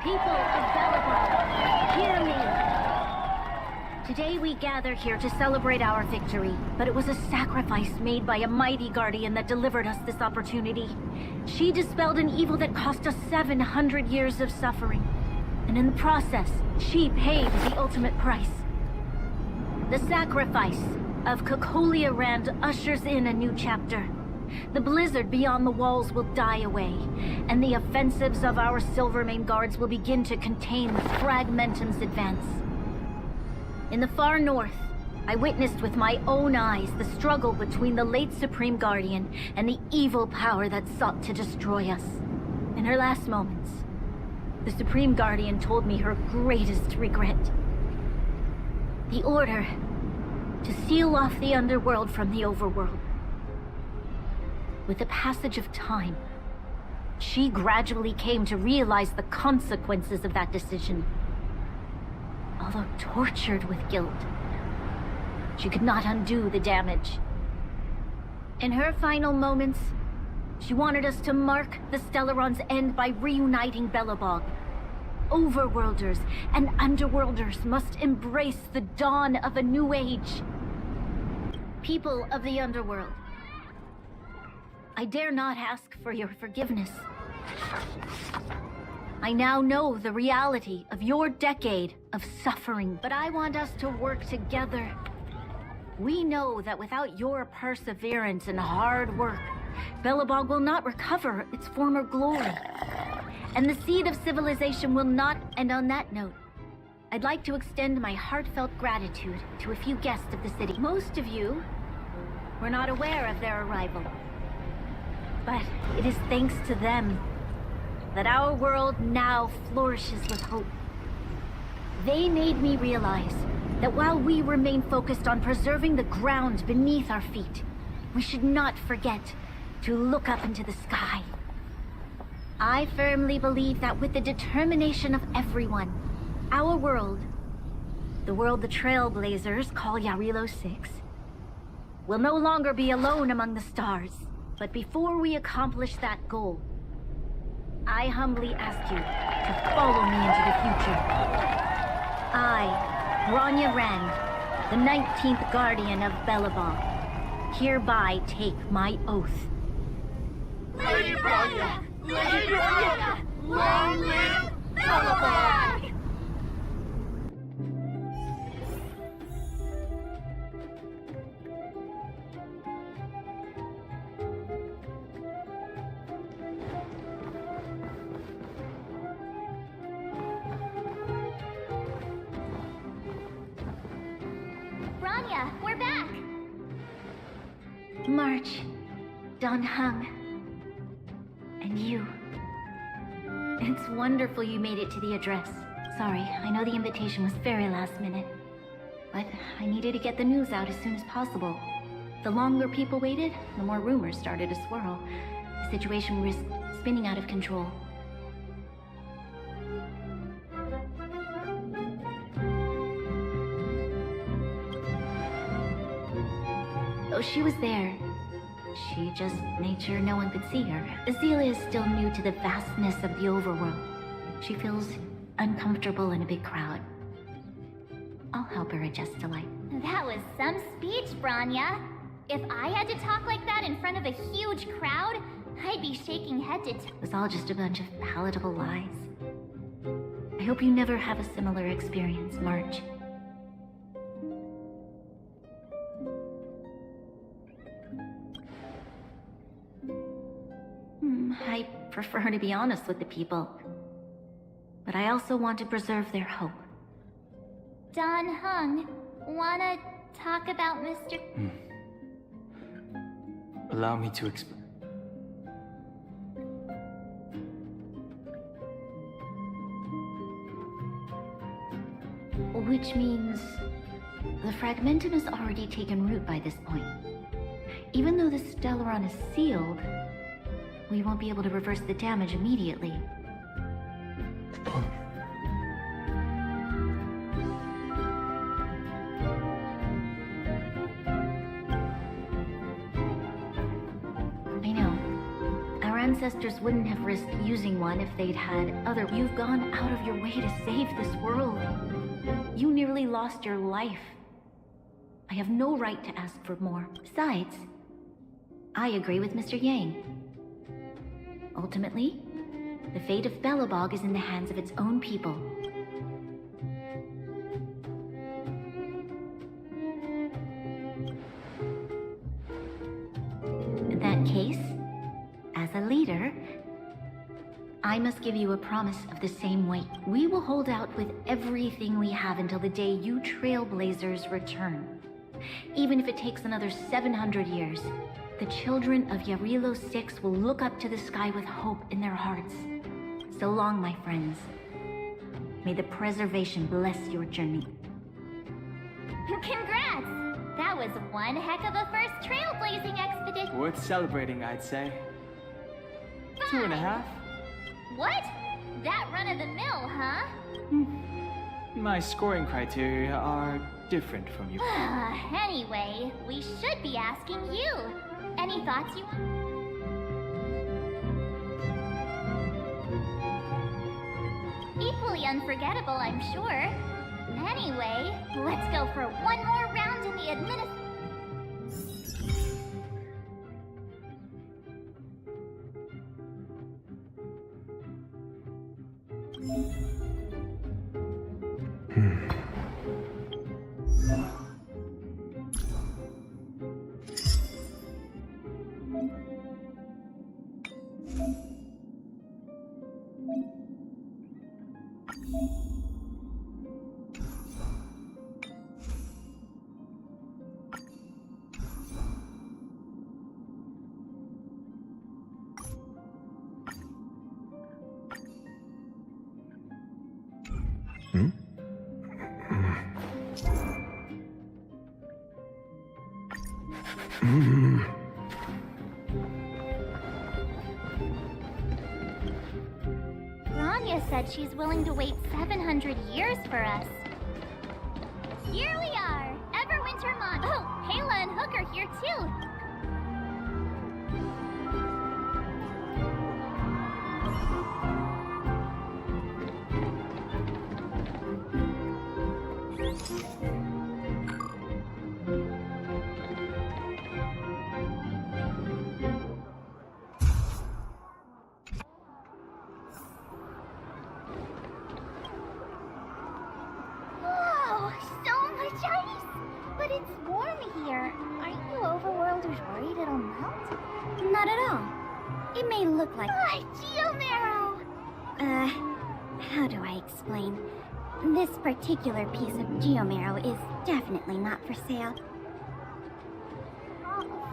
People of Belobog, hear me! Today we gather here to celebrate our victory, but it was a sacrifice made by a mighty guardian that delivered us this opportunity. She dispelled an evil that cost us 700 years of suffering, and in the process, she paid the ultimate price. The sacrifice of Cocolia Rand ushers in a new chapter. The blizzard beyond the walls will die away, and the offensives of our Silvermane guards will begin to contain the Fragmentum's advance. In the far north, I witnessed with my own eyes the struggle between the late Supreme Guardian and the evil power that sought to destroy us. In her last moments, the Supreme Guardian told me her greatest regret. The order to seal off the underworld from the overworld. With the passage of time, she gradually came to realize the consequences of that decision. Although tortured with guilt, she could not undo the damage. In her final moments, she wanted us to mark the Stellaron's end by reuniting Belobog. Overworlders and Underworlders must embrace the dawn of a new age. People of the Underworld, I dare not ask for your forgiveness. I now know the reality of your decade of suffering, but I want us to work together. We know that without your perseverance and hard work, Belobog will not recover its former glory. And the seed of civilization will not end on that note. I'd like to extend my heartfelt gratitude to a few guests of the city. Most of you were not aware of their arrival. But it is thanks to them that our world now flourishes with hope. They made me realize that while we remain focused on preserving the ground beneath our feet, we should not forget to look up into the sky. I firmly believe that with the determination of everyone, our world, the world the Trailblazers call Yarilo 6, will no longer be alone among the stars. But before we accomplish that goal, I humbly ask you to follow me into the future. I, Bronya Rand, the 19th Guardian of Belobog, hereby take my oath. Lady Bronya! Lady Bronya! Long live Belobog! Bronya, we're back! March, Don Hung, and you. It's wonderful you made it to the address. Sorry, I know the invitation was very last minute, but I needed to get the news out as soon as possible. The longer people waited, the more rumors started to swirl. The situation risked spinning out of control. Oh, she was there. She just made sure no one could see her. Azalea is still new to the vastness of the overworld. She feels uncomfortable in a big crowd. I'll help her adjust to life. That was some speech, Bronya. If I had to talk like that in front of a huge crowd, I'd be shaking head to It was all just a bunch of palatable lies. I hope you never have a similar experience, March. I prefer to be honest with the people. But I also want to preserve their hope. Don Hung, wanna talk about Mr. Allow me to explain. Which means the Fragmentum has already taken root by this point. Even though the Stellaron is sealed, we won't be able to reverse the damage immediately. I know. Our ancestors wouldn't have risked using one if they'd had other... You've gone out of your way to save this world. You nearly lost your life. I have no right to ask for more. Besides, I agree with Mr. Yang. Ultimately, the fate of Belobog is in the hands of its own people. In that case, as a leader, I must give you a promise of the same weight. We will hold out with everything we have until the day you Trailblazers return. Even if it takes another 700 years. The children of Yarilo 6 will look up to the sky with hope in their hearts. So long, my friends. May the preservation bless your journey. Congrats! That was one heck of a first trailblazing expedition. Worth celebrating, I'd say. 2.5. What? That run of the mill, huh? My scoring criteria are different from you. Anyway, we should be asking you. Any thoughts you want? Equally unforgettable, I'm sure. Anyway, let's go for one more round in the Bronya said she's willing to wait 700 years for us. Here we are! Everwintermon! Oh, Kayla and Hook are here too! Whoa, so much ice! But it's warm here. Aren't you overworlders worried it'll melt? Not at all. It may look like... Geomarrow! How do I explain? This particular piece of geomarrow is definitely not for sale.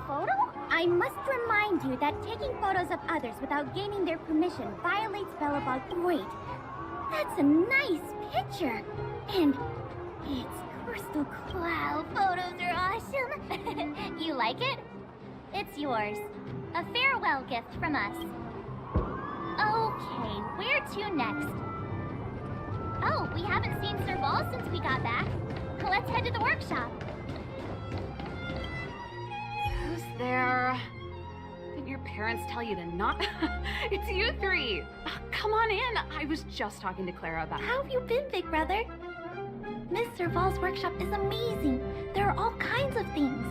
Photo? I must remind you that taking photos of others without gaining their permission violates Belobog. Wait, that's a nice picture. And it's crystal clear. Wow, photos are awesome. You like it? It's yours. A farewell gift from us. Okay, where to next? Oh, we haven't seen Serval since we got back. Let's head to the workshop. Who's there? Didn't your parents tell you to not? It's you three. Come on in. I was just talking to Clara about it. How have you been, big brother? Miss Serval's workshop is amazing. There are all kinds of things.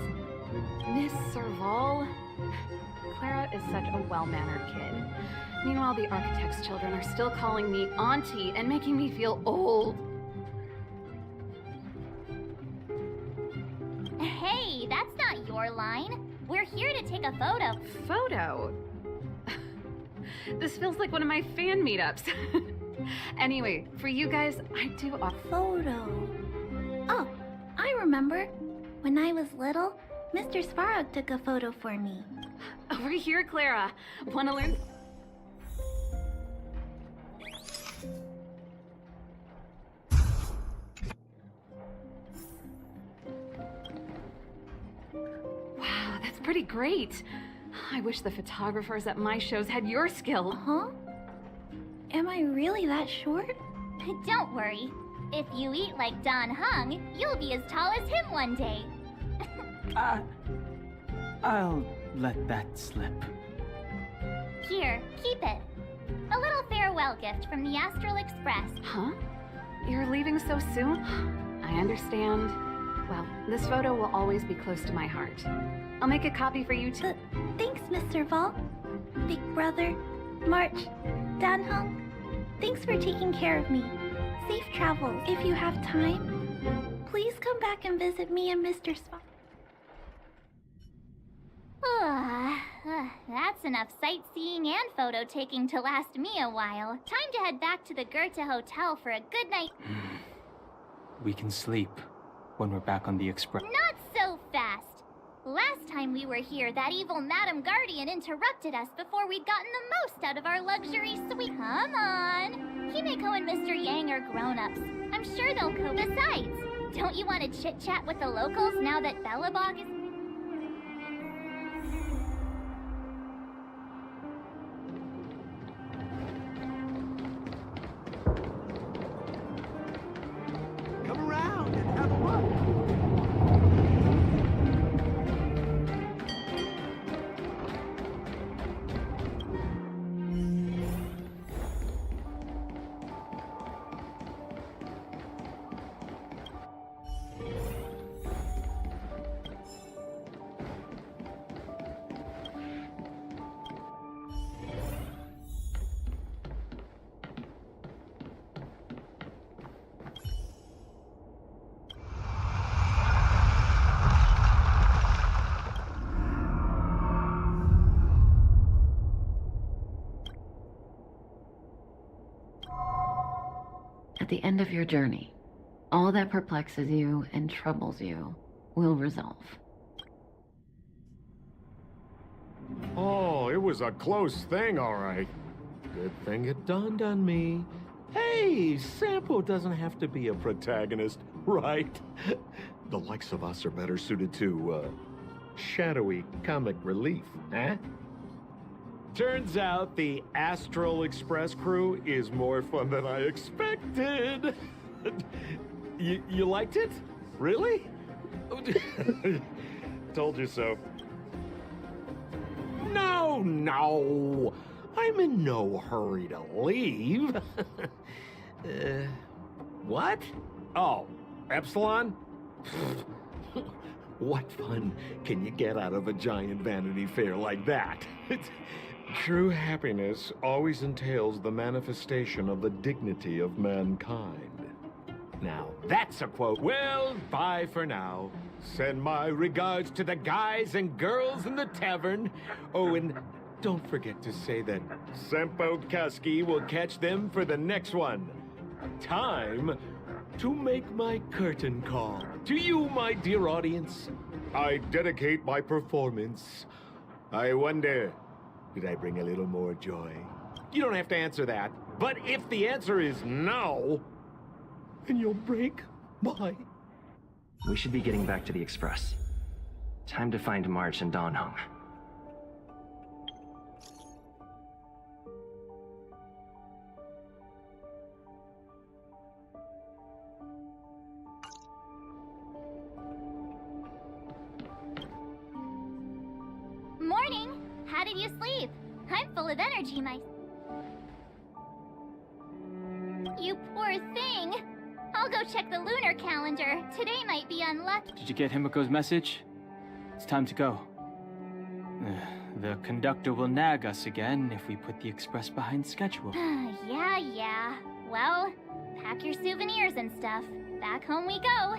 Miss Serval? Clara is such a well-mannered kid. Meanwhile, the architect's children are still calling me auntie and making me feel old. Hey, that's not your line. We're here to take a photo. Photo? This feels like one of my fan meetups. Anyway, for you guys, I do a photo. Oh, I remember. When I was little, Mr. Svarog took a photo for me. Over here, Clara. Wanna learn? Wow, that's pretty great. I wish the photographers at my shows had your skill. Huh? Am I really that short? Don't worry. If you eat like Don Hung, you'll be as tall as him one day. I'll let that slip. Here, keep it. A little farewell gift from the Astral Express. Huh? You're leaving so soon? I understand. Well, this photo will always be close to my heart. I'll make a copy for you too. Thanks, Mr. Vol. Big brother, March, Dan Hung. Thanks for taking care of me. Safe travels. If you have time, please come back and visit me and Mr. Spot. That's enough sightseeing and photo taking to last me a while. Time to head back to the Goethe Hotel for a good night. We can sleep when we're back on the Express. Not so fast. Last time we were here, that evil Madam Guardian interrupted us before we'd gotten the most out of our luxury suite. Come on. Himeko and Mr. Yang are grown-ups. I'm sure they'll cope. Besides, don't you want to chit-chat with the locals now that Belobog is... Come around and have a look. At the end of your journey, all that perplexes you and troubles you will resolve. Oh, it was a close thing, all right. Good thing it dawned on me. Hey, Sampo doesn't have to be a protagonist, right? The likes of us are better suited to, shadowy comic relief, eh? Turns out the Astral Express crew is more fun than I expected. You liked it? Really? Told you so. No. I'm in no hurry to leave. What? Oh, Epsilon? What fun can you get out of a giant Vanity Fair like that? True happiness always entails the manifestation of the dignity of mankind. Now, that's a quote. Well, bye for now. Send my regards to the guys and girls in the tavern. Oh, and don't forget to say that Sempo Kuski will catch them for the next one. Time to make my curtain call. To you, my dear audience, I dedicate my performance. I wonder, did I bring a little more joy? You don't have to answer that. But if the answer is no, then you'll break my... We should be getting back to the Express. Time to find March and Dawn Hung. Morning! How did you sleep? I'm full of energy, You poor thing! I'll go check the lunar calendar. Today might be unlucky. Did you get Himiko's message? It's time to go. The conductor will nag us again if we put the express behind schedule. Yeah. Well, pack your souvenirs and stuff. Back home we go.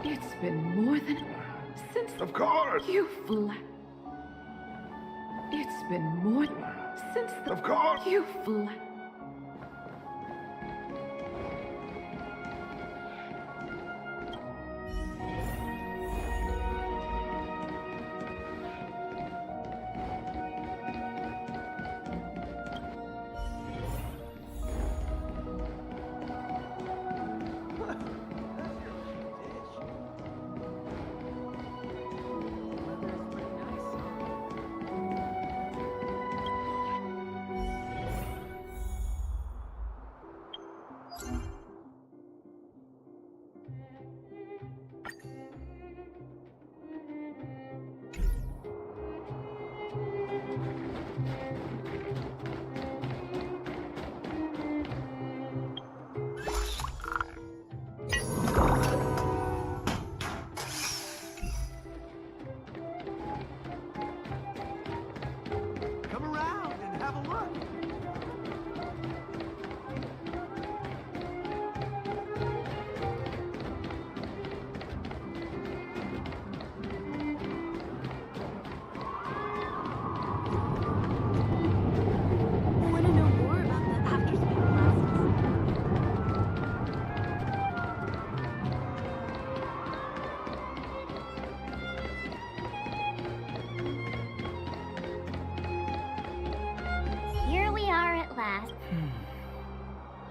It's been more than since. Of course. You flew. It's been more since. Of course. You flew.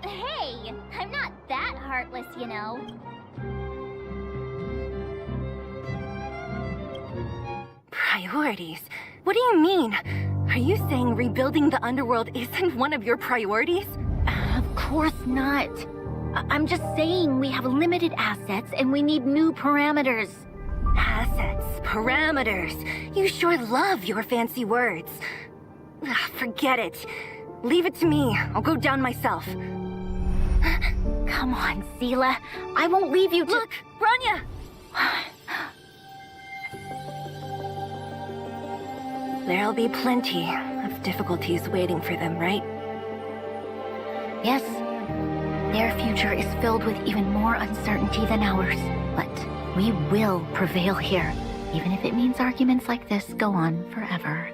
Hey, I'm not that heartless, you know. Priorities? What do you mean? Are you saying rebuilding the underworld isn't one of your priorities? Of course not. I'm just saying we have limited assets and we need new parameters. Assets, parameters. You sure love your fancy words. Forget it. Leave it to me. I'll go down myself. Come on, Seela. I won't leave you to— Look, Rania! There'll be plenty of difficulties waiting for them, right? Yes. Their future is filled with even more uncertainty than ours. But we will prevail here, even if it means arguments like this go on forever.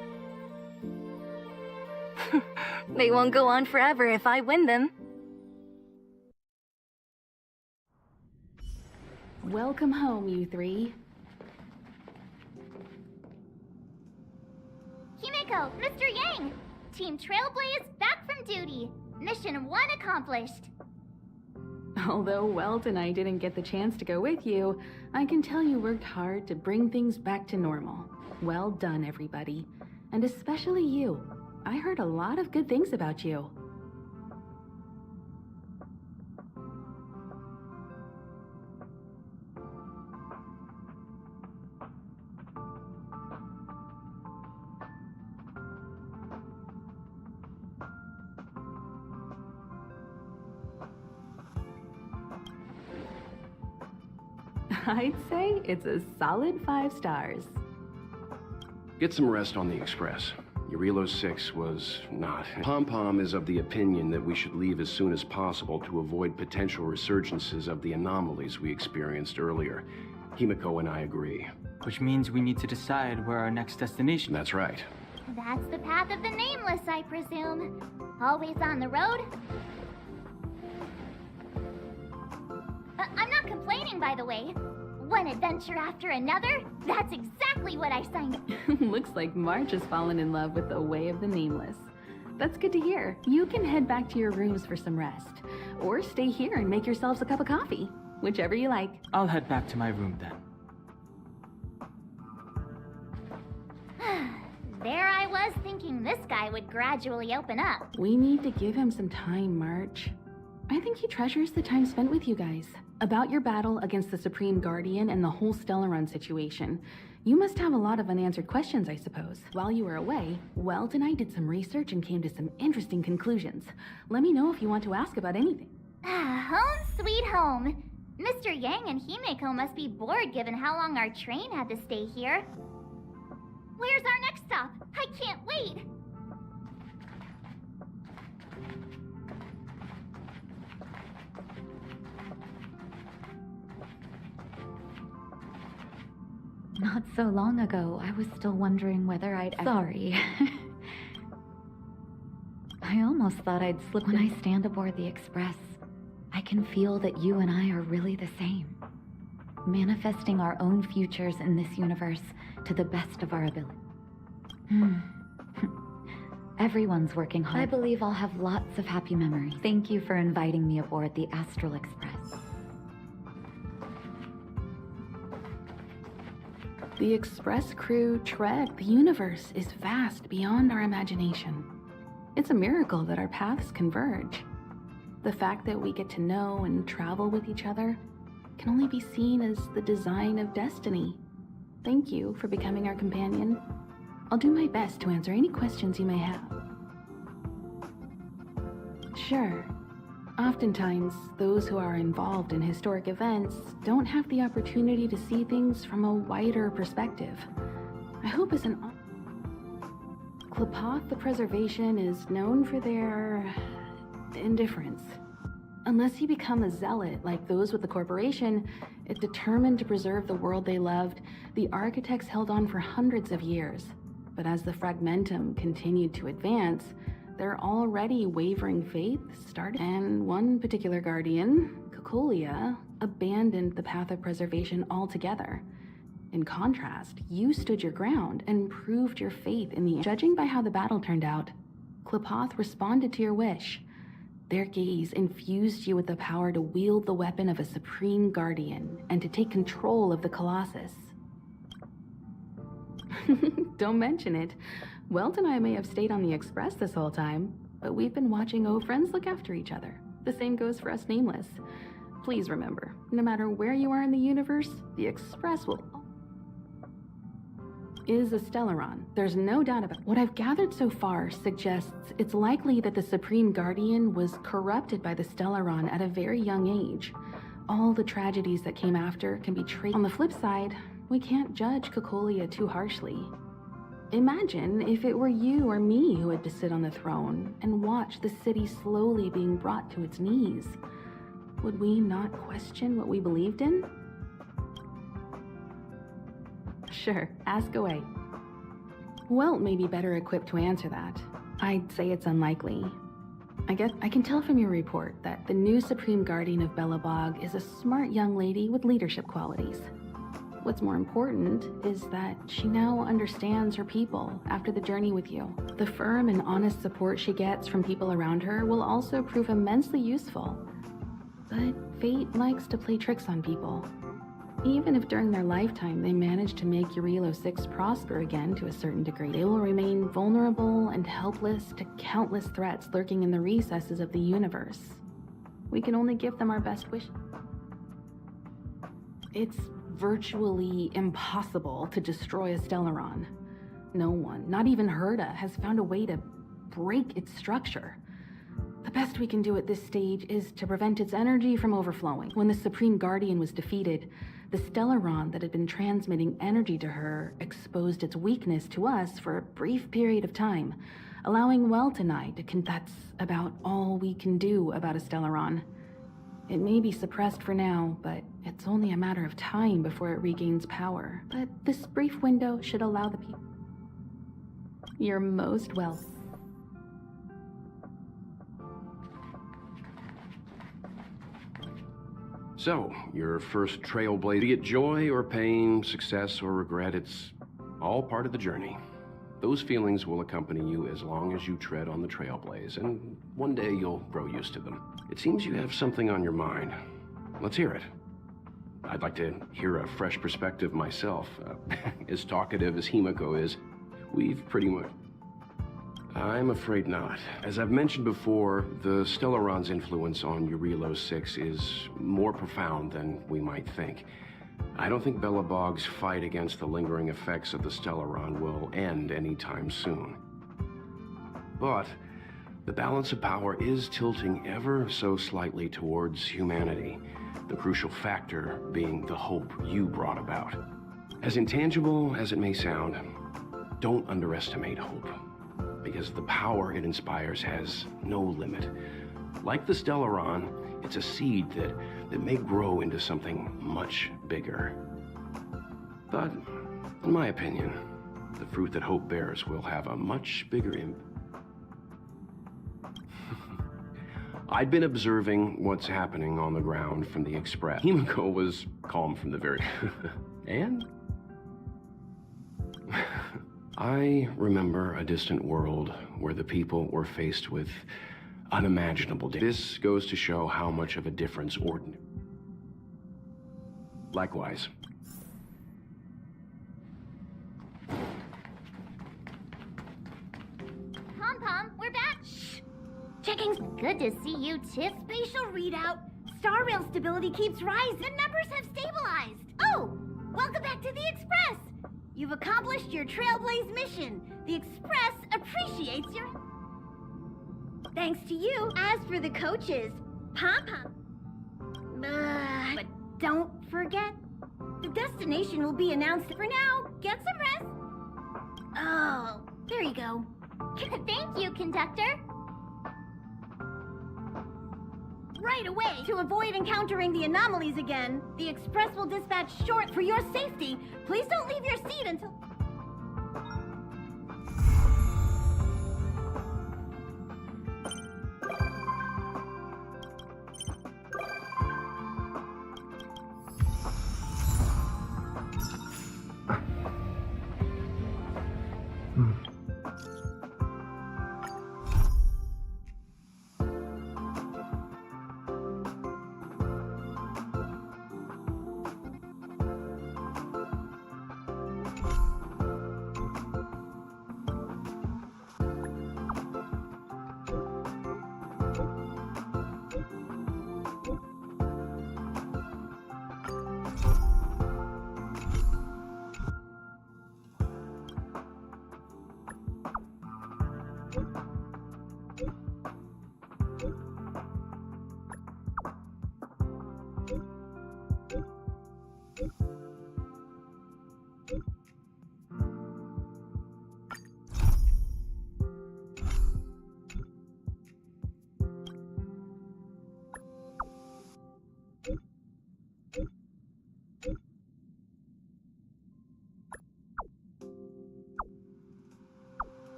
They won't go on forever if I win them. Welcome home, you three. Himiko, Mr. Yang! Team Trailblaze back from duty. Mission 1 accomplished. Although Welt and I didn't get the chance to go with you, I can tell you worked hard to bring things back to normal. Well done, everybody. And especially you. I heard a lot of good things about you. I'd say it's a solid 5 stars. Get some rest on the Express. Urilo 6 was not. Pom-Pom is of the opinion that we should leave as soon as possible to avoid potential resurgences of the anomalies we experienced earlier. Himiko and I agree. Which means we need to decide where our next destination. That's right. That's the path of the nameless, I presume. Always on the road? I'm not complaining, by the way. One adventure after another? That's exactly what I signed up. Looks like March has fallen in love with the way of the nameless. That's good to hear. You can head back to your rooms for some rest. Or stay here and make yourselves a cup of coffee. Whichever you like. I'll head back to my room then. There I was thinking this guy would gradually open up. We need to give him some time, March. I think he treasures the time spent with you guys. About your battle against the Supreme Guardian and the whole Stellaron situation. You must have a lot of unanswered questions, I suppose. While you were away, Welt and I did some research and came to some interesting conclusions. Let me know if you want to ask about anything. Home sweet home. Mr. Yang and Himeko must be bored given how long our train had to stay here. Where's our next stop? I can't wait! Not so long ago, I was still wondering whether I'd ever... Sorry. I almost thought I'd slip. When I stand aboard the Express, I can feel that you and I are really the same. Manifesting our own futures in this universe to the best of our ability. Everyone's working hard. I believe I'll have lots of happy memories. Thank you for inviting me aboard the Astral Express. The Express crew tread the universe is vast beyond our imagination. It's a miracle that our paths converge. The fact that we get to know and travel with each other can only be seen as the design of destiny. Thank you for becoming our companion. I'll do my best to answer any questions you may have. Sure. Oftentimes, those who are involved in historic events don't have the opportunity to see things from a wider perspective. I hope as an... Klapoth the Preservation is known for their... indifference. Unless you become a zealot like those with the corporation, determined to preserve the world they loved, the architects held on for hundreds of years. But as the Fragmentum continued to advance, their already wavering faith started, and one particular guardian, Cocolia, abandoned the path of preservation altogether. In contrast, you stood your ground and proved your faith in the... Judging by how the battle turned out, Klapoth responded to your wish. Their gaze infused you with the power to wield the weapon of a supreme guardian and to take control of the Colossus. Don't mention it. Welt and I may have stayed on the Express this whole time, but we've been watching old friends look after each other. The same goes for us Nameless. Please remember, no matter where you are in the universe, the Express is a Stellaron. There's no doubt about it. What I've gathered so far suggests it's likely that the Supreme Guardian was corrupted by the Stellaron at a very young age. All the tragedies that came after can be traced. On the flip side, we can't judge Cocolia too harshly. Imagine if it were you or me who had to sit on the throne and watch the city slowly being brought to its knees. Would we not question what we believed in? Sure, ask away. Welt may be better equipped to answer that. I'd say it's unlikely. I guess I can tell from your report that the new Supreme Guardian of Belobog is a smart young lady with leadership qualities. What's more important is that she now understands her people after the journey with you. The firm and honest support she gets from people around her will also prove immensely useful. But fate likes to play tricks on people. Even if during their lifetime they manage to make Urilo 6 prosper again to a certain degree, they will remain vulnerable and helpless to countless threats lurking in the recesses of the universe. We can only give them our best wish. It's virtually impossible to destroy a Stellaron. No one, not even Herta, has found a way to break its structure. The best we can do at this stage is to prevent its energy from overflowing. When the Supreme Guardian was defeated, the Stellaron that had been transmitting energy to her exposed its weakness to us for a brief period of time, allowing Welt and I to that's about all we can do about a Stellaron. It may be suppressed for now, but it's only a matter of time before it regains power. But this brief window should allow the people... You're most welcome. So, your first trailblaze, be it joy or pain, success or regret, it's all part of the journey. Those feelings will accompany you as long as you tread on the trailblaze, and one day you'll grow used to them. It seems you have something on your mind. Let's hear it. I'd like to hear a fresh perspective myself. As talkative as Himiko is, we've pretty much... I'm afraid not. As I've mentioned before, the Stellaron's influence on Eurilo 6 is more profound than we might think. I don't think Belobog's fight against the lingering effects of the Stellaron will end anytime soon. But the balance of power is tilting ever so slightly towards humanity, the crucial factor being the hope you brought about. As intangible as it may sound, don't underestimate hope, because the power it inspires has no limit. Like the Stellaron, it's a seed that may grow into something much bigger. But, in my opinion, the fruit that hope bears will have a much bigger impact. I'd been observing what's happening on the ground from the Express. Himiko was calm from the very... And? I remember a distant world where the people were faced with unimaginable This goes to show how much of a difference ordinary. Likewise. Pom-Pom, we're back! Shh! Checking. Good to see you, Tiff. Spatial readout. Star Rail stability keeps rising. The numbers have stabilized. Oh! Welcome back to the Express! You've accomplished your Trailblaze mission. The Express appreciates your... Thanks to you. As for the coaches, Pom-Pom. But don't forget, the destination will be announced. For now, get some rest. Oh, there you go. Thank you, conductor. Right away. To avoid encountering the anomalies again, the Express will dispatch short for your safety. Please don't leave your seat until...